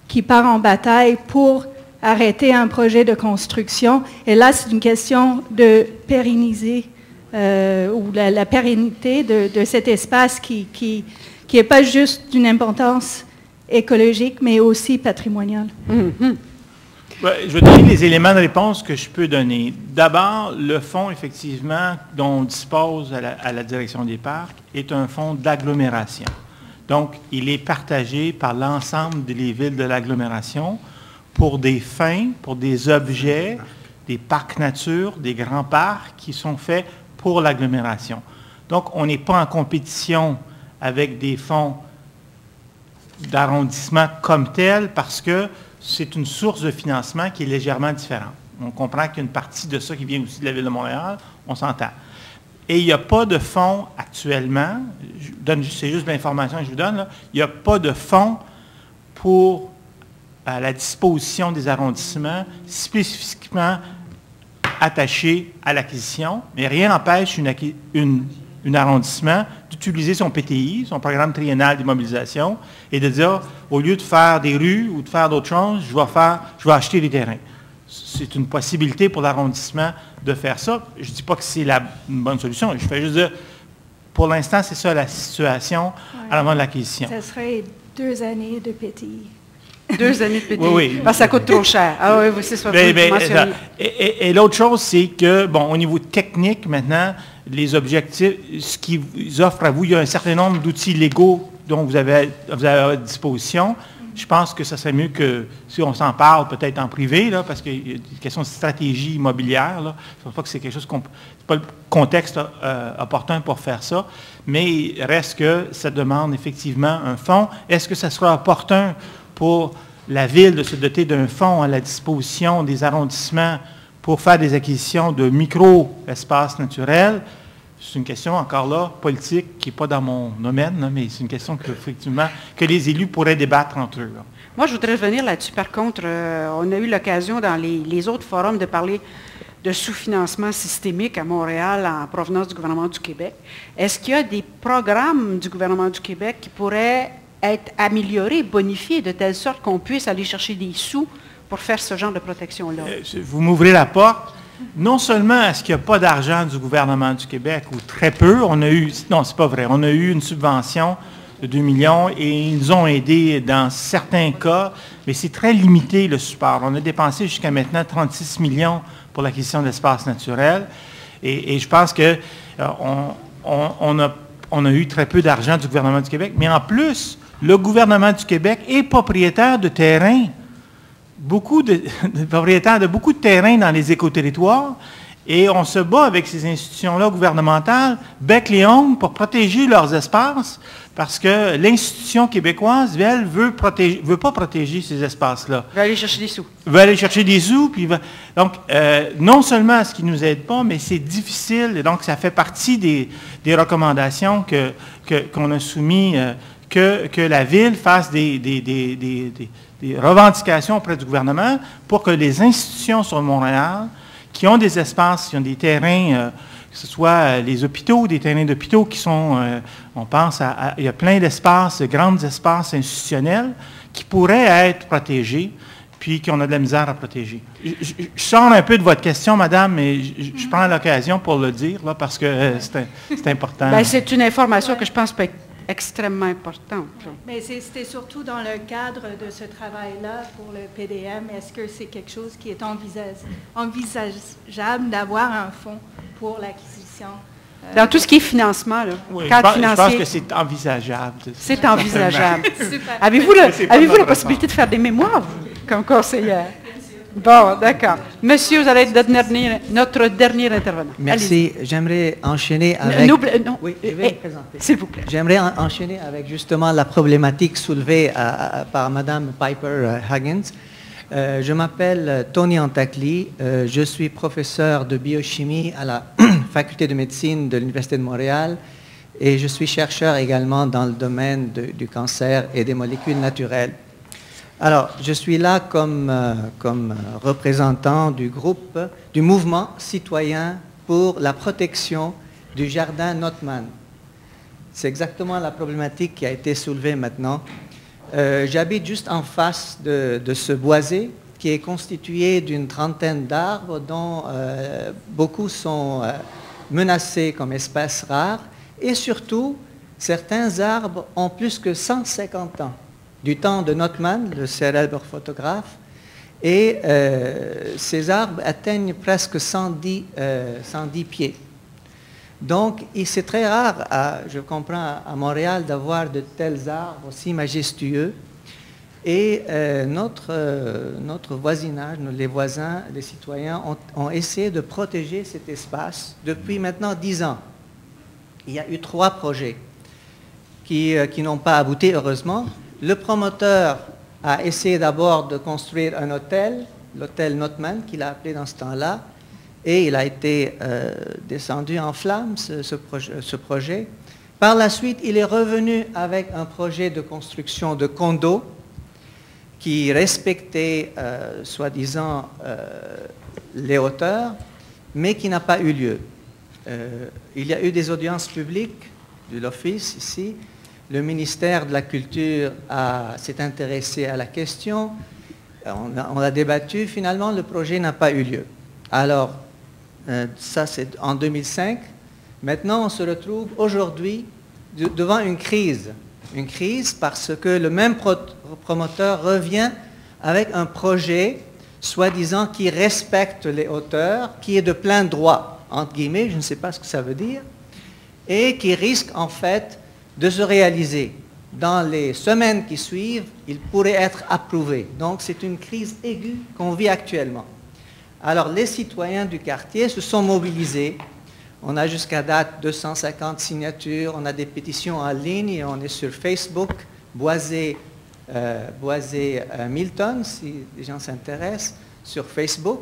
U: qu'il part en bataille pour arrêter un projet de construction. Et là, c'est une question de pérenniser ou la pérennité de cet espace qui n'est pas juste d'une importance écologique, mais aussi patrimoniale.
A: Mm-hmm.
M: Je vais donner les éléments de réponse que je peux donner. D'abord, le fonds, effectivement, dont on dispose à la direction des parcs, est un fonds d'agglomération. Donc, il est partagé par l'ensemble des villes de l'agglomération pour des fins, pour des objets, des parcs nature, des grands parcs qui sont faits pour l'agglomération. Donc, on n'est pas en compétition avec des fonds d'arrondissement comme tels parce que c'est une source de financement qui est légèrement différente. On comprend qu'il y a une partie de ça qui vient aussi de la Ville de Montréal, on s'entend. Et il n'y a pas de fonds actuellement, c'est juste l'information que je vous donne, là, il n'y a pas de fonds pour à la disposition des arrondissements spécifiquement attachés à l'acquisition, mais rien n'empêche un arrondissement d'utiliser son PTI, son programme triennal d'immobilisation, et de dire, au lieu de faire des rues ou de faire d'autres choses, je vais acheter des terrains. C'est une possibilité pour l'arrondissement de faire ça. Je ne dis pas que c'est une bonne solution. Je fais juste dire, pour l'instant, c'est ça la situation à la moment de l'acquisition.
U: Ça serait 2 années de PTI.
A: 2 années de PTI.
M: Oui.
A: Parce que ça coûte trop cher. Ah oui, c'est ça.
M: Et l'autre chose, c'est que, bon, au niveau technique, maintenant, les objectifs, ce qu'ils offrent à vous, il y a un certain nombre d'outils légaux dont vous avez à disposition. Je pense que ça serait mieux que, si on s'en parle peut-être en privé, là, parce qu'il y a des questions de stratégie immobilière. Là. Je ne pense pas que c'est quelque chose c'est pas le contexte opportun pour faire ça, mais il reste que ça demande effectivement un fonds. Est-ce que ça sera opportun pour la Ville de se doter d'un fonds à la disposition des arrondissements pour faire des acquisitions de micro-espaces naturels? C'est une question, encore là, politique, qui n'est pas dans mon domaine, là, mais c'est une question que les élus pourraient débattre entre eux. Là.
A: Moi, je voudrais revenir là-dessus. Par contre, on a eu l'occasion dans les autres forums de parler de sous-financement systémique à Montréal en provenance du gouvernement du Québec. Est-ce qu'il y a des programmes du gouvernement du Québec qui pourraient être améliorés, bonifiés, de telle sorte qu'on puisse aller chercher des sous pour faire ce genre de protection-là?
M: Vous m'ouvrez la porte. Non seulement est-ce qu'il n'y a pas d'argent du gouvernement du Québec, ou très peu, non, c'est pas vrai, on a eu une subvention de 2 millions et ils nous ont aidés dans certains cas, mais c'est très limité le support. On a dépensé jusqu'à maintenant 36 millions pour l'acquisition d'espaces naturels et je pense qu'on a eu très peu d'argent du gouvernement du Québec, mais en plus, le gouvernement du Québec est propriétaire de terrains, propriétaires de beaucoup de terrains dans les écoterritoires, et on se bat avec ces institutions-là gouvernementales, bec et ongles, pour protéger leurs espaces, parce que l'institution québécoise, elle, veut pas protéger ces espaces-là.
A: Veut aller chercher des sous.
M: Veut aller chercher des sous, puis donc, non seulement est-ce qu'ils ne nous aident pas, mais c'est difficile, et donc ça fait partie des recommandations qu'on a soumises, que la Ville fasse des revendications auprès du gouvernement pour que les institutions sur Montréal, qui ont des espaces, qui ont des terrains, que ce soit les hôpitaux, des terrains d'hôpitaux qui sont, on pense il y a plein d'espaces, grands espaces institutionnels qui pourraient être protégés, puis qu'on a de la misère à protéger. Je sors un peu de votre question, madame, mais je prends l'occasion pour le dire, là, parce que c'est important.
A: Bien, c'est une information que je pense peut être extrêmement importante.
U: Mais c'était surtout dans le cadre de ce travail-là pour le PDM. Est-ce que c'est quelque chose qui est envisageable d'avoir un fonds pour l'acquisition?
A: Dans tout ce qui est financement, là,
M: oui,
A: cadre
M: je
A: financier.
M: pense que c'est envisageable.
A: C'est envisageable. Avez-vous la possibilité de faire des mémoires, comme conseillère. Bon, d'accord. Monsieur, vous allez être notre dernier intervenant.
D: Merci. J'aimerais enchaîner avec...
A: Oui, je vais me présenter. S'il vous plaît.
D: J'aimerais enchaîner avec justement la problématique soulevée par Mme Piper Huggins. Je m'appelle Tony Antakli. Je suis professeur de biochimie à la Faculté de médecine de l'Université de Montréal et je suis chercheur également dans le domaine du cancer et des molécules naturelles. Alors, je suis là comme représentant du mouvement citoyen pour la protection du jardin Notman. C'est exactement la problématique qui a été soulevée maintenant. J'habite juste en face de ce boisé qui est constitué d'une trentaine d'arbres dont beaucoup sont menacés comme espèces rares et surtout, certains arbres ont plus que 150 ans. Du temps de Notman, le célèbre photographe, et ces arbres atteignent presque 110 pieds. Donc, c'est très rare, je comprends, à Montréal d'avoir de tels arbres aussi majestueux. Et notre voisinage, les voisins, les citoyens ont essayé de protéger cet espace depuis maintenant 10 ans. Il y a eu 3 projets qui n'ont pas abouti, heureusement. Le promoteur a essayé d'abord de construire un hôtel, l'hôtel Notman, qu'il a appelé dans ce temps-là, et il a été descendu en flammes, ce projet. Par la suite, il est revenu avec un projet de construction de condos qui respectait, soi-disant, les hauteurs, mais qui n'a pas eu lieu. Il y a eu des audiences publiques de l'Office ici. Le ministère de la Culture s'est intéressé à la question. On a débattu. Finalement, le projet n'a pas eu lieu. Alors, ça, c'est en 2005. Maintenant, on se retrouve aujourd'hui devant une crise. Une crise parce que le même promoteur revient avec un projet, soi-disant, qui respecte les hauteurs, qui est de plein droit, entre guillemets, je ne sais pas ce que ça veut dire, et qui risque, en fait, de se réaliser. Dans les semaines qui suivent, il pourrait être approuvé. Donc, c'est une crise aiguë qu'on vit actuellement. Alors, les citoyens du quartier se sont mobilisés. On a jusqu'à date 250 signatures, on a des pétitions en ligne, on est sur Facebook, Boisé Milton, si les gens s'intéressent, sur Facebook.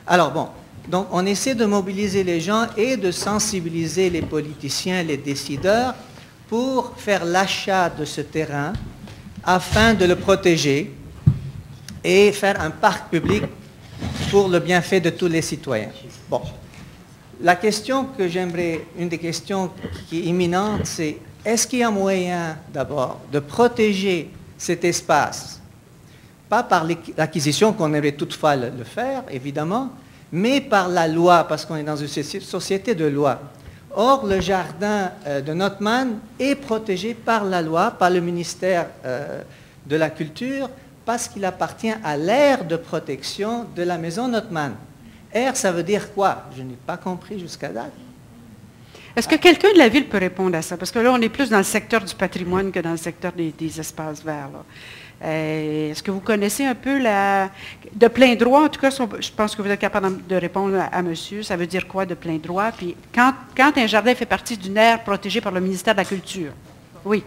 D: Alors bon, donc on essaie de mobiliser les gens et de sensibiliser les politiciens, les décideurs, pour faire l'achat de ce terrain afin de le protéger et faire un parc public pour le bienfait de tous les citoyens. Bon. La question que j'aimerais, une des questions qui est imminente, c'est est-ce qu'il y a moyen d'abord de protéger cet espace, pas par l'acquisition qu'on aimerait toutefois le faire, évidemment, mais par la loi, parce qu'on est dans une société de loi. Or, le jardin de Notman est protégé par la loi, par le ministère de la Culture, parce qu'il appartient à l'aire de protection de la maison Notman. Aire, ça veut dire quoi? Je n'ai pas compris jusqu'à date.
A: Est-ce que quelqu'un de la ville peut répondre à ça? Parce que là, on est plus dans le secteur du patrimoine que dans le secteur des espaces verts. Est-ce que vous connaissez un peu de plein droit? En tout cas, je pense que vous êtes capable de répondre à monsieur. Ça veut dire quoi de plein droit? Puis quand un jardin fait partie d'une aire protégée par le ministère de la Culture? Oui.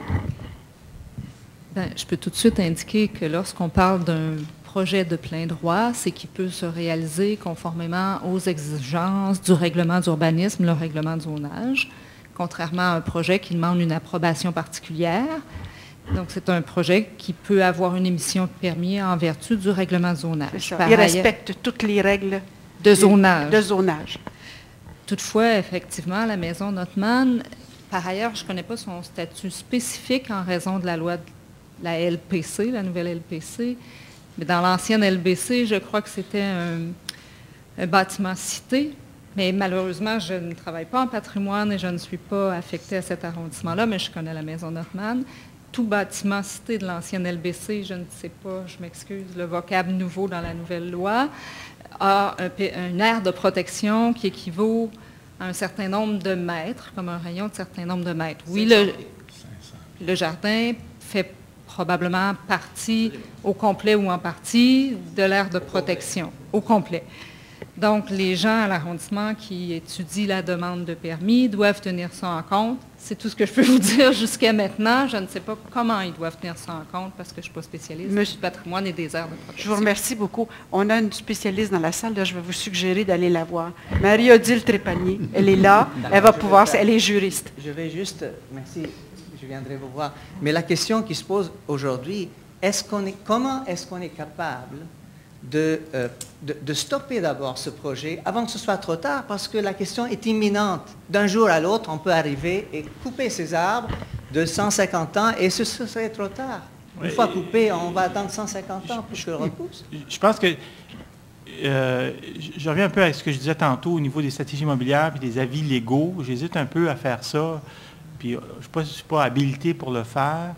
N: Bien, je peux tout de suite indiquer que lorsqu'on parle d'un projet de plein droit, c'est qu'il peut se réaliser conformément aux exigences du règlement d'urbanisme, le règlement de zonage, contrairement à un projet qui demande une approbation particulière. Donc, c'est un projet qui peut avoir une émission de permis en vertu du règlement de zonage.
A: Il respecte toutes les règles
N: de zonage.
D: Toutefois, effectivement, la maison Notman, par ailleurs, je ne connais pas son statut spécifique en raison de la loi de la LPC, la nouvelle LPC, mais dans l'ancienne LBC, je crois que c'était un bâtiment cité, mais malheureusement, je ne travaille pas en patrimoine et je ne suis pas affectée à cet arrondissement-là, mais je connais la maison Notman. Tout bâtiment cité de l'ancienne LBC, je ne sais pas, je m'excuse, le vocable nouveau dans la nouvelle loi, a une aire de protection qui équivaut à un certain nombre de mètres, comme un rayon de certain nombre de mètres. Oui, le jardin fait
N: probablement partie au complet ou en partie de l'aire de protection, au complet. Donc, les gens à l'arrondissement qui étudient la demande de permis doivent tenir ça en compte. C'est tout ce que je peux vous dire jusqu'à maintenant. Je ne sais pas comment ils doivent tenir ça en compte parce que je ne suis pas spécialiste du patrimoine et des aires de protection.
A: Je vous remercie beaucoup. On a une spécialiste dans la salle. Là, je vais vous suggérer d'aller la voir. Marie-Odile Trépanier, elle est là. Elle va pouvoir... Elle est juriste.
D: Je vais juste... Merci, je viendrai vous voir. Mais la question qui se pose aujourd'hui, comment est-ce qu'on est capable de stopper d'abord ce projet avant que ce soit trop tard, parce que la question est imminente. D'un jour à l'autre, on peut arriver et couper ces arbres de 150 ans et ce serait trop tard. Une fois coupé, on va attendre 150 ans pour que je le repousse.
M: Je pense que je reviens un peu à ce que je disais tantôt au niveau des stratégies immobilières et des avis légaux. J'hésite un peu à faire ça, puis je ne suis pas habilité pour le faire.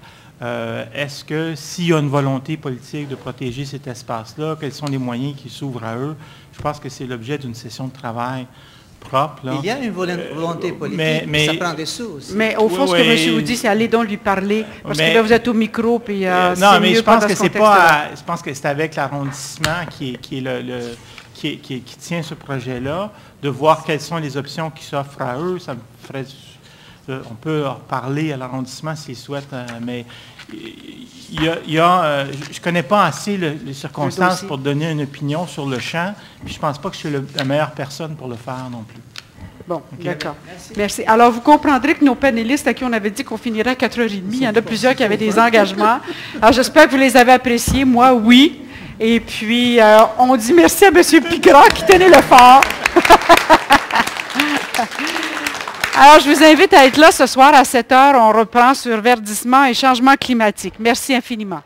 M: Est-ce que s'il y a une volonté politique de protéger cet espace-là, quels sont les moyens qui s'ouvrent à eux? Je pense que c'est l'objet d'une session de travail propre. Là.
D: Il y a une volonté politique, mais ça prend des sous aussi.
A: Mais au fond, ce que M. vous dit, c'est allez donc lui parler, parce que là, vous êtes au micro, puis
M: non, mais je pense que c'est pas... Je pense que c'est avec l'arrondissement qui tient ce projet-là, de voir quelles sont les options qui s'offrent à eux. Ça me ferait... On peut en parler à l'arrondissement s'ils souhaitent, mais je ne connais pas assez les circonstances pour donner une opinion sur le champ, puis je ne pense pas que je suis la meilleure personne pour le faire non plus.
A: Bon, okay. D'accord. Merci. Alors, vous comprendrez que nos panélistes à qui on avait dit qu'on finirait à 4h30, il y en a plusieurs qui avaient des engagements. Alors, j'espère que vous les avez appréciés. Moi, oui. Et puis, on dit merci à M. Pigrand qui tenait le fort. Alors, je vous invite à être là ce soir à 7h. On reprend sur verdissement et changement climatique. Merci infiniment.